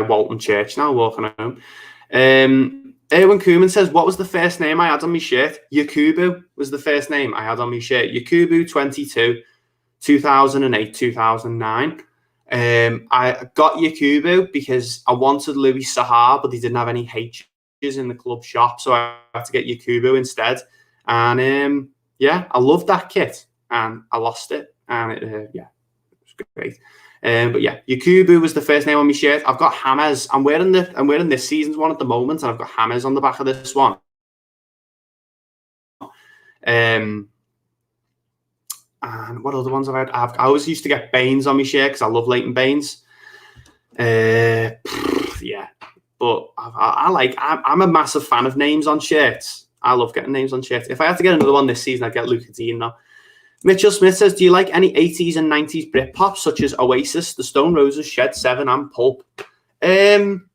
Walton Church now, walking home. Erwin Koeman says, what was the first name I had on my shirt? Yakubu was the first name I had on my shirt. Yakubu 22, 2008, 2009. I got Yakubu because I wanted Louis Sahar, but they didn't have any H's in the club shop, so I had to get Yakubu instead. And yeah, I loved that kit, and I lost it, and it was great. But yeah, Yakubu was the first name on my shirt. I've got Hammers. I'm wearing this season's one at the moment, and I've got Hammers on the back of this one. And what other ones have I had? I always used to get Baines on my shirt because I love Leighton Baines. Yeah, but I'm a massive fan of names on shirts. I love getting names on shirts. If I had to get another one this season, I'd get Luca Dean now. Mitchell Smith says, do you like any 80s and 90s Britpop, such as Oasis, The Stone Roses, Shed 7, and Pulp? I'm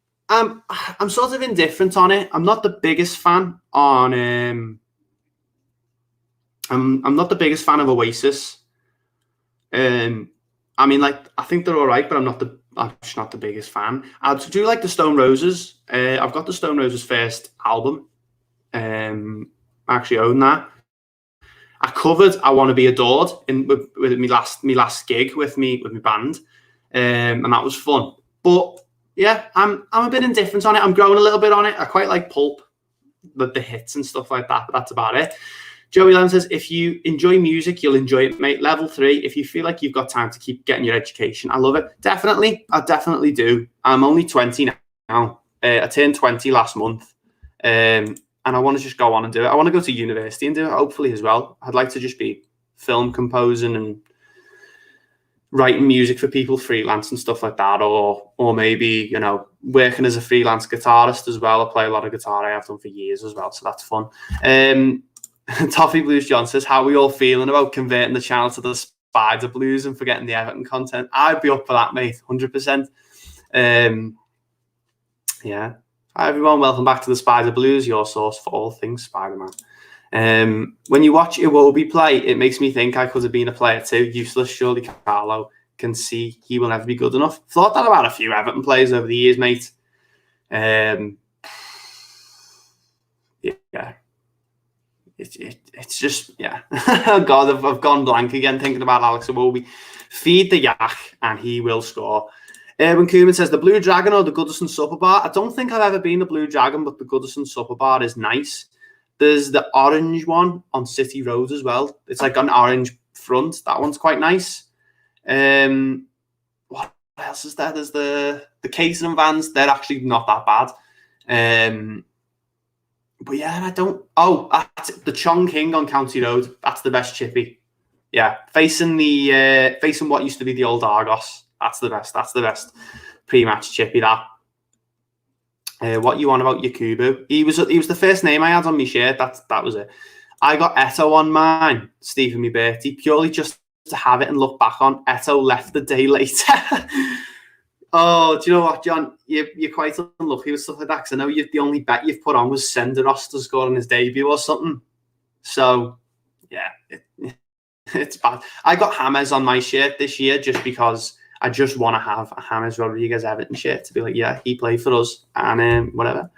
sort of indifferent on it. I'm not the biggest fan on... I'm not the biggest fan of Oasis. I mean, like, I think they're all right, but I'm just not the biggest fan. I do like the Stone Roses. I've got the Stone Roses' first album. I actually own that. I covered "I Want to Be Adored" with my last gig with me band, and that was fun. But yeah, I'm a bit indifferent on it. I'm growing a little bit on it. I quite like Pulp, the hits and stuff like that. But that's about it. Joey Lamb says, if you enjoy music, you'll enjoy it, mate. Level 3, if you feel like you've got time to keep getting your education. I love it. Definitely. I definitely do. I'm only 20 now. I turned 20 last month. And I want to just go on and do it. I want to go to university and do it, hopefully, as well. I'd like to just be film composing and writing music for people, freelance and stuff like that. Or maybe, working as a freelance guitarist as well. I play a lot of guitar. I have done for years as well, so that's fun. Toffee Blues John says, how are we all feeling about converting the channel to the Spider Blues and forgetting the Everton content? I'd be up for that, mate, 100%. Yeah. Hi, everyone. Welcome back to the Spider Blues, your source for all things Spider-Man. When you watch Iwobi play, it makes me think I could have been a player too. Useless, surely, Carlo. can see he will never be good enough. Thought that about a few Everton players over the years, mate. Yeah. It's just, yeah. God, I've gone blank again thinking about Alex Iwobi. Feed the yak and he will score. When Koeman says the Blue Dragon or the Goodison Supper Bar. I don't think I've ever been the Blue Dragon, but the Goodison Supper Bar is nice. There's the orange one on City Road as well. It's like an orange front. That one's quite nice. What else is there? There's the catering vans. They're actually not that bad. But yeah, I don't. Oh, the Chong King on County Road. That's the best chippy. Yeah, facing what used to be the old Argos. That's the best. That's the best pre-match chippy. That. What you on about Yakubu? He was the first name I had on my shirt. That was it. I got Eto on mine, Stephen Bertie, purely just to have it and look back on. Eto left the day later. Oh, do you know what, John? You're quite unlucky with stuff like that, because I know the only bet you've put on was Senderos to score on his debut or something. So, yeah, it's bad. I got James on my shirt this year just because I just want to have a James Rodriguez Everton shirt to be like, yeah, he played for us and whatever.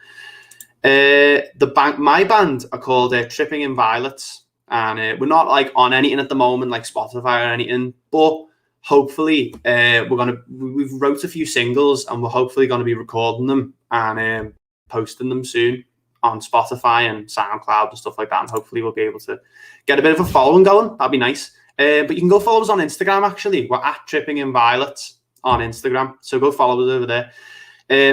My band are called Tripping in Violets, and we're not like on anything at the moment, like Spotify or anything, but hopefully, we've wrote a few singles and we're hopefully going to be recording them and posting them soon on Spotify and SoundCloud and stuff like that. And hopefully we'll be able to get a bit of a following going. That'd be nice. But you can go follow us on Instagram, actually. We're at Tripping in Violets on Instagram. So go follow us over there.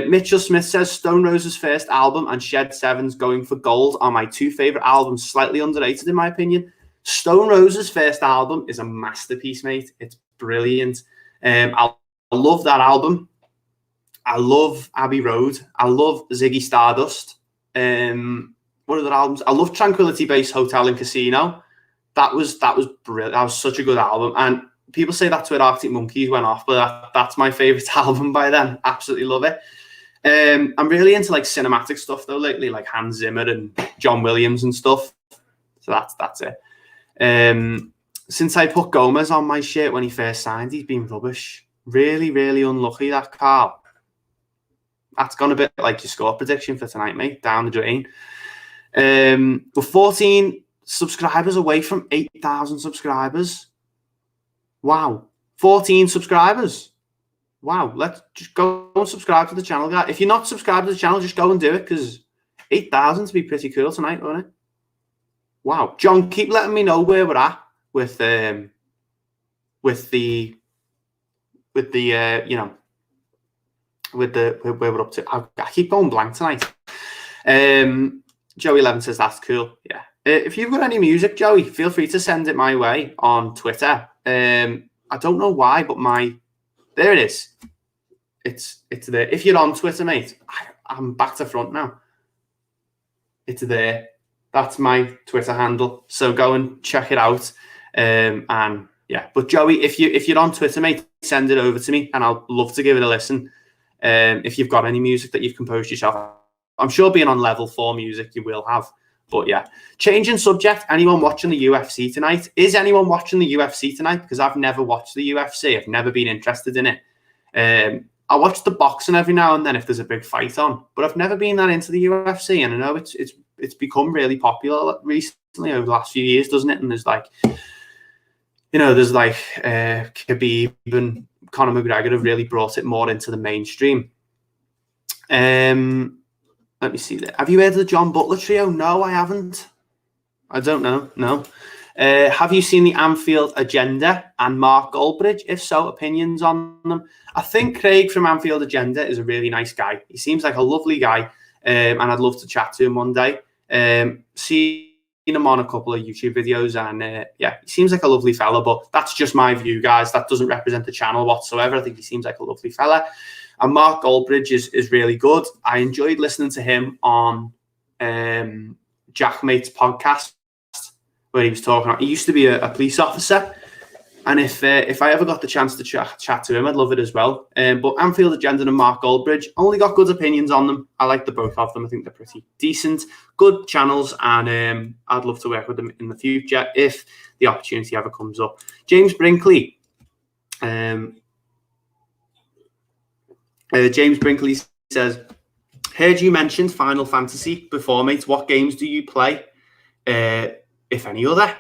Mitchell Smith says, Stone Roses' first album and Shed 7's Going for Gold are my two favourite albums, slightly underrated in my opinion. Stone Roses' first album is a masterpiece, mate. It's brilliant. I love that album. I love Abbey Road. I love Ziggy Stardust. What other albums? I love Tranquility Base Hotel and Casino. That was brilliant. That was such a good album. And people say that's where Arctic Monkeys went off, but that's my favourite album by them. Absolutely love it. I'm really into like cinematic stuff though lately, like Hans Zimmer and John Williams and stuff. So that's it. Since I put Gomez on my shirt when he first signed, he's been rubbish. Really, really unlucky, that Carl. That's gone a bit like your score prediction for tonight, mate. Down the drain. We're 14 subscribers away from 8,000 subscribers. Wow. 14 subscribers. Wow. Let's just go and subscribe to the channel, guys. If you're not subscribed to the channel, just go and do it, because 8,000 to be pretty cool tonight, won't it? Wow. John, keep letting me know where we're at with the where we're up to. I keep going blank tonight. Joey 11 says that's cool. Yeah. If you've got any music, Joey, feel free to send it my way on Twitter. I don't know why, but there it is. It's there. If you're on Twitter, mate, I'm back to front now. It's there. That's my Twitter handle. So go and check it out. And yeah, but Joey, if you're on Twitter, mate, send it over to me, and I'll love to give it a listen. If you've got any music that you've composed yourself, I'm sure being on level 4 music you will have. But yeah, changing subject. Anyone watching the UFC tonight? Is anyone watching the UFC tonight? Because I've never watched the UFC. I've never been interested in it. I watch the boxing every now and then if there's a big fight on, but I've never been that into the UFC. And I know it's become really popular recently over the last few years, doesn't it? And there's like, Khabib and Conor McGregor have really brought it more into the mainstream. Let me see there. Have you heard of the John Butler trio? No, I haven't. I don't know. No. Have you seen the Anfield Agenda and Mark Goldbridge? If so, opinions on them? I think Craig from Anfield Agenda is a really nice guy. He seems like a lovely guy, and I'd love to chat to him one day. Seen him on a couple of YouTube videos, and yeah, he seems like a lovely fella, but that's just my view, guys. That doesn't represent the channel whatsoever. I think he seems like a lovely fella. And Mark Goldbridge is really good. I enjoyed listening to him on Jack Mate's podcast, where he was talking about, he used to be a police officer, and if I ever got the chance to chat to him, I'd love it as well. But Anfield Agenda and Mark Goldbridge, only got good opinions on them. I like the both of them. I think they're pretty decent, good channels, and I'd love to work with them in the future if the opportunity ever comes up. James Brinkley Um, James Brinkley says, heard you mentioned Final Fantasy before, mate. What games do you play, if any other?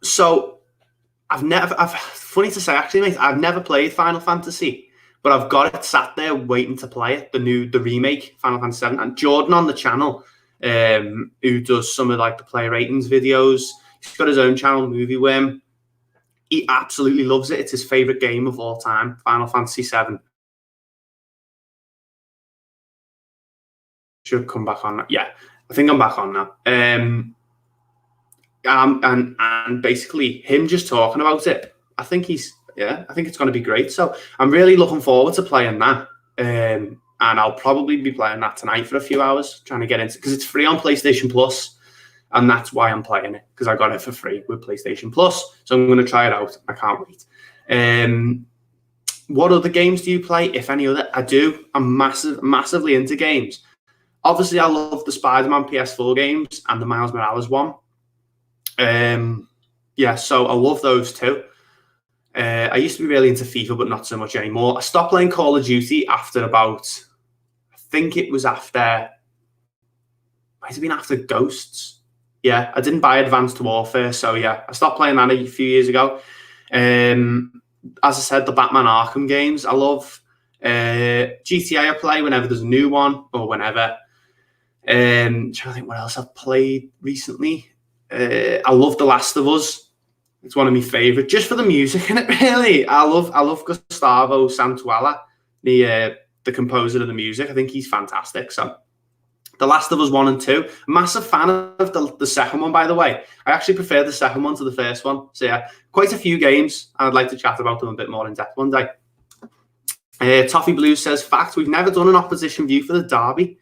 So funny to say, actually, mate, I've never played Final Fantasy, but I've got it sat there waiting to play it, the remake, Final Fantasy 7. And Jordan on the channel, who does some of like the player ratings videos, he's got his own channel, Movie Worm. He absolutely loves it. It's his favorite game of all time, Final Fantasy 7. Should come back on. Yeah, I think I'm back on now. And basically him just talking about it, I think it's going to be great. So I'm really looking forward to playing that. And I'll probably be playing that tonight for a few hours, trying to get into, because it's free on PlayStation Plus, and that's why I'm playing it, because I got it for free with PlayStation Plus. So I'm going to try it out. I can't wait. What other games do you play, if any other? I do. I'm massively into games. Obviously, I love the Spider-Man PS4 games and the Miles Morales one. So I love those too. I used to be really into FIFA, but not so much anymore. I stopped playing Call of Duty after about, I think it was after, might have been after Ghosts. Yeah, I didn't buy Advanced Warfare, so yeah, I stopped playing that a few years ago. As I said, the Batman Arkham games, I love. GTA I play whenever there's a new one, or whenever. I'm trying to think what else I've played recently. I love The Last of Us. It's one of my favourite, just for the music in it, really. I love Gustavo Santaolalla, the composer of the music. I think he's fantastic. So The Last of Us 1 and 2. Massive fan of the second one, by the way. I actually prefer the second one to the first one. So yeah, quite a few games. I'd like to chat about them a bit more in depth one day. Toffee Blue says, fact, we've never done an opposition view for the derby.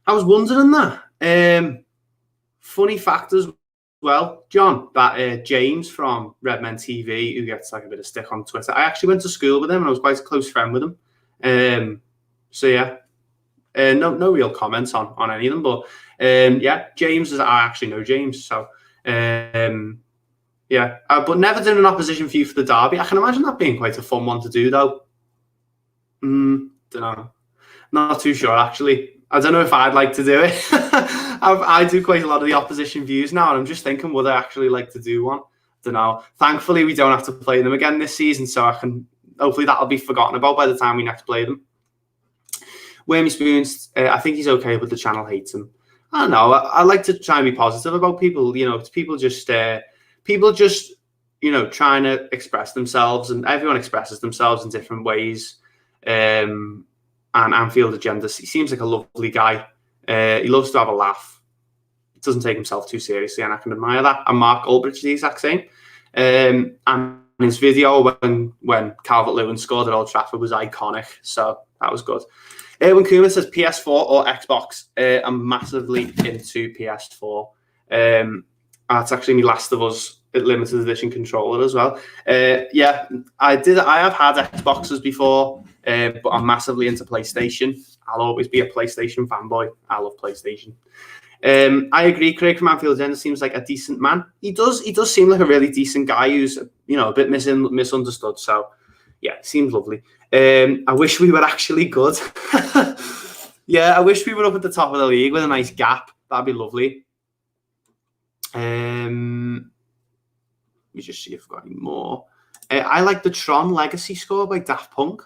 I was wondering that. Funny fact as well, John, that James from Redmen TV, who gets like a bit of stick on Twitter, I actually went to school with him and I was quite a close friend with him. So yeah, no real comments on any of them, but yeah, I actually know James, so yeah, but never did an opposition view for the derby. I can imagine that being quite a fun one to do, though. Don't know, not too sure actually. I don't know if I'd like to do it. I do quite a lot of the opposition views now, and I'm just thinking, would I actually like to do one? I don't know. Thankfully, we don't have to play them again this season, so hopefully that'll be forgotten about by the time we next play them. Wormy Spoons, I think he's okay, but the channel hates him. I don't know. I like to try and be positive about people. You know, it's people just trying to express themselves, and everyone expresses themselves in different ways. And Anfield Agenda, he seems like a lovely guy. He loves to have a laugh. He doesn't take himself too seriously, and I can admire that. And Mark Ulbrich is the exact same. And his video when Calvert-Lewin scored at Old Trafford was iconic, so that was good. Erwin Koeman says PS4 or Xbox. I'm massively into PS4. That's actually my Last of Us limited edition controller as well. Yeah, I have had Xboxes before, but I'm massively into PlayStation. I'll always be a PlayStation fanboy. I love PlayStation. I agree. Craig from Anfield Agenda seems like a decent man. He does seem like a really decent guy who's a bit misunderstood. So yeah, seems lovely. I wish we were actually good. Yeah, I wish we were up at the top of the league with a nice gap. That'd be lovely. Let me just see if I've got any more. I like the Tron Legacy score by Daft Punk.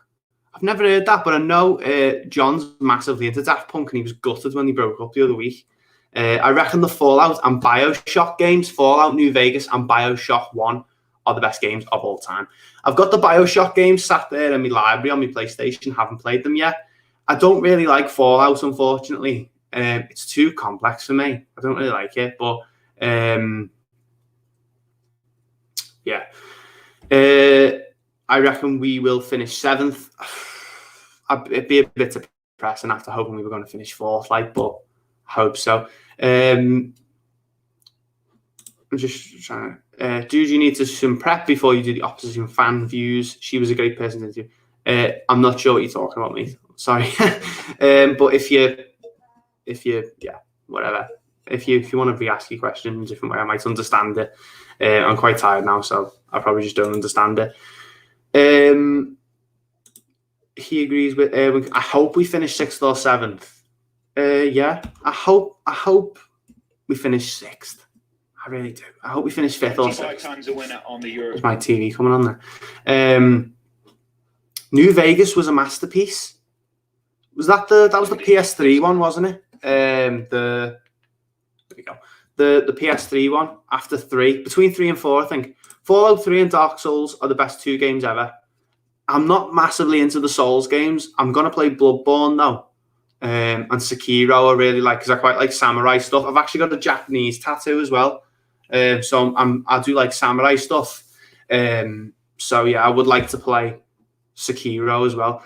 I've never heard that, but I know John's massively into Daft Punk, and he was gutted when he broke up the other week. I reckon the Fallout and Bioshock games, Fallout New Vegas and Bioshock 1, are the best games of all time. I've got the Bioshock games sat there in my library on my PlayStation, haven't played them yet. I don't really like Fallout, unfortunately. It's too complex for me. I don't really like it, but yeah. I reckon we will finish 7th. It'd be a bit depressing after hoping we were going to finish 4th, but I hope so. I'm just trying to... do you need to do some prep before you do the opposition fan views? She was a great person to interview. I'm not sure what you're talking about, mate. Sorry. But if you, yeah, whatever. If you want to re-ask your question in a different way, I might understand it. I'm quite tired now, so I probably just don't understand it. He agrees with. I hope we finish 6th or 7th. Yeah, I hope we finish 6th. I really do. I hope we finish 5th or 6th. Times a winner on the Euro. There's my TV coming on there. New Vegas was a masterpiece. Was that was the PS3 one, wasn't it? There we go. The PS3 one after 3, between 3 and 4, I think. Fallout 3 and Dark Souls are the best 2 games ever. I'm not massively into the Souls games. I'm gonna play Bloodborne though. And Sekiro I really like because I quite like samurai stuff. I've actually got a Japanese tattoo as well. So I do like samurai stuff. So yeah, I would like to play Sekiro as well.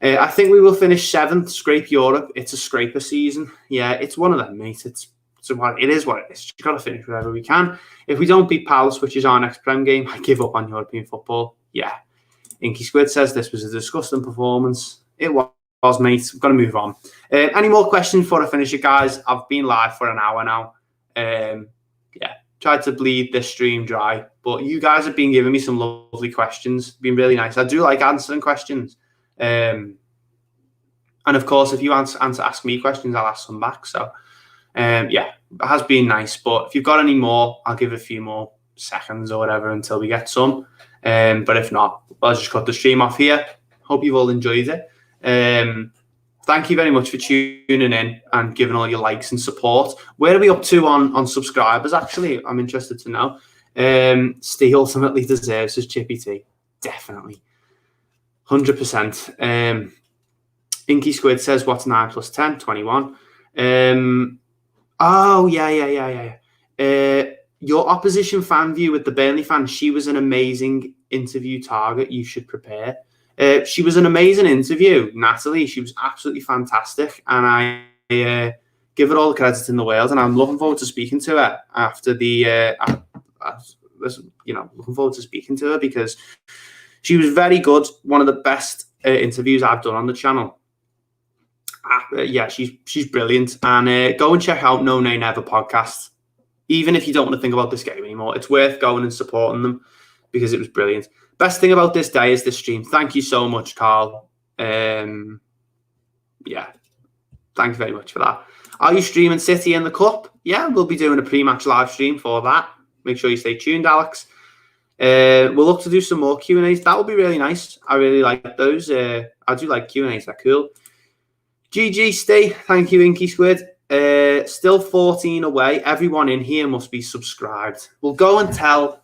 I think we will finish 7th, scrape Europe. It's a scraper season. Yeah, it's one of them, mate. It is what it is. You've got to finish whatever we can. If we don't beat Palace, which is our next Prem game, I give up on European football. Yeah. Inky Squid says this was a disgusting performance. It was, mate. We've got to move on. Any more questions before I finish it, guys? I've been live for an hour now. Yeah, tried to bleed this stream dry, but you guys have been giving me some lovely questions. Been really nice. I do like answering questions. And of course, if you ask me questions, I'll ask them back. So, yeah, it has been nice. But if you've got any more, I'll give a few more seconds or whatever until we get some. But if not, I'll just cut the stream off here. Hope you've all enjoyed it. Thank you very much for tuning in and giving all your likes and support. Where are we up to on subscribers, actually? I'm interested to know. Steve ultimately deserves his Chippy T. Definitely. 100%. Inky Squid says, what's 9 plus 10? 21. Oh, yeah. Your opposition fan view with the Burnley fan, she was an amazing interview target. You should prepare. She was an amazing interview, Natalie. She was absolutely fantastic. And I give her all the credit in the world. And I'm looking forward to speaking to her after the, looking forward to speaking to her because she was very good. One of the best interviews I've done on the channel. Yeah, she's brilliant. And go and check out No Nay Never podcast. Even if you don't want to think about this game anymore, it's worth going and supporting them because it was brilliant. Best thing about this day is this stream. Thank you so much, Carl. Yeah, thank you very much for that. Are you streaming City in the Cup? Yeah, we'll be doing a pre-match live stream for that. Make sure you stay tuned, Alex. We'll look to do some more Q&As. That will be really nice. I really like those. I do like Q&As. They're cool. GG, stay. Thank you, Inky Squid. Still 14 away. Everyone in here must be subscribed. We'll go and tell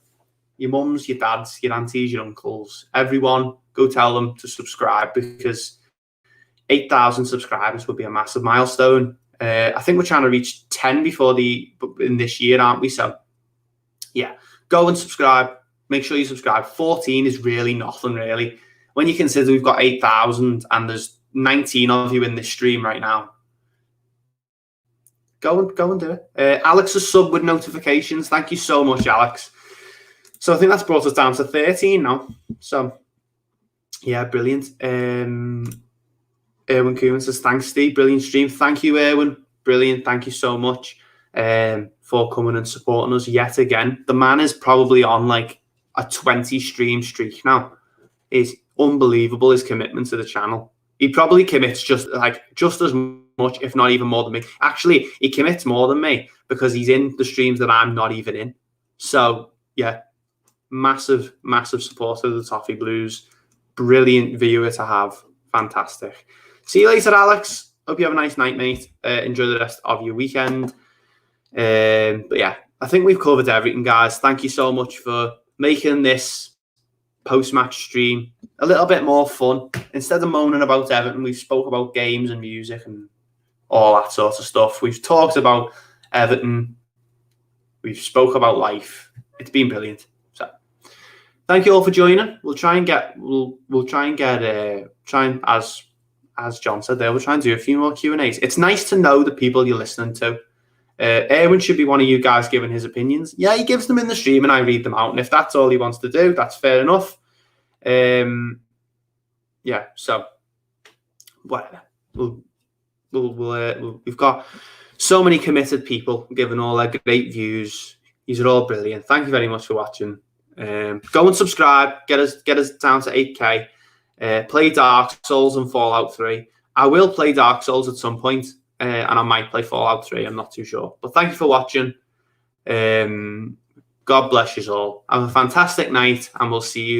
your mums, your dads, your aunties, your uncles. Everyone, go tell them to subscribe because 8,000 subscribers would be a massive milestone. I think we're trying to reach 10 in this year, aren't we? So, yeah, go and subscribe. Make sure you subscribe. 14 is really nothing, really. When you consider we've got 8,000 and there's 19 of you in this stream right now. Go and do it. Alex is sub with notifications. Thank you so much, Alex. So I think that's brought us down to 13 now. So, yeah, brilliant. Erwin Koeman says, thanks, Steve. Brilliant stream. Thank you, Erwin. Brilliant. Thank you so much for coming and supporting us yet again. The man is probably on like a 20 stream streak now. It's unbelievable, his commitment to the channel. He probably commits just as much, if not even more than me. Actually, he commits more than me because he's in the streams that I'm not even in. So, yeah, massive, massive supporter of the Toffee Blues. Brilliant viewer to have. Fantastic. See you later, Alex. Hope you have a nice night, mate. Enjoy the rest of your weekend. But yeah, I think we've covered everything, guys. Thank you so much for making this post-match stream a little bit more fun. Instead of moaning about Everton, we've spoke about games and music and all that sort of stuff. We've talked about Everton. We've spoke about life. It's been brilliant. So thank you all for joining. We'll try and as John said there, we'll try and do a few more Q&As. It's nice to know the people you're listening to. Erwin should be one of you guys giving his opinions. Yeah, he gives them in the stream and I read them out. And if that's all he wants to do, that's fair enough. Yeah, so whatever. We've got so many committed people giving all their great views, These are all brilliant. Thank you very much for watching. Go and subscribe. Get us down to 8K. Play Dark Souls and Fallout 3. I will play Dark Souls at some point, and I might play Fallout 3. I'm not too sure. But thank you for watching. God bless you all. Have a fantastic night, and we'll see you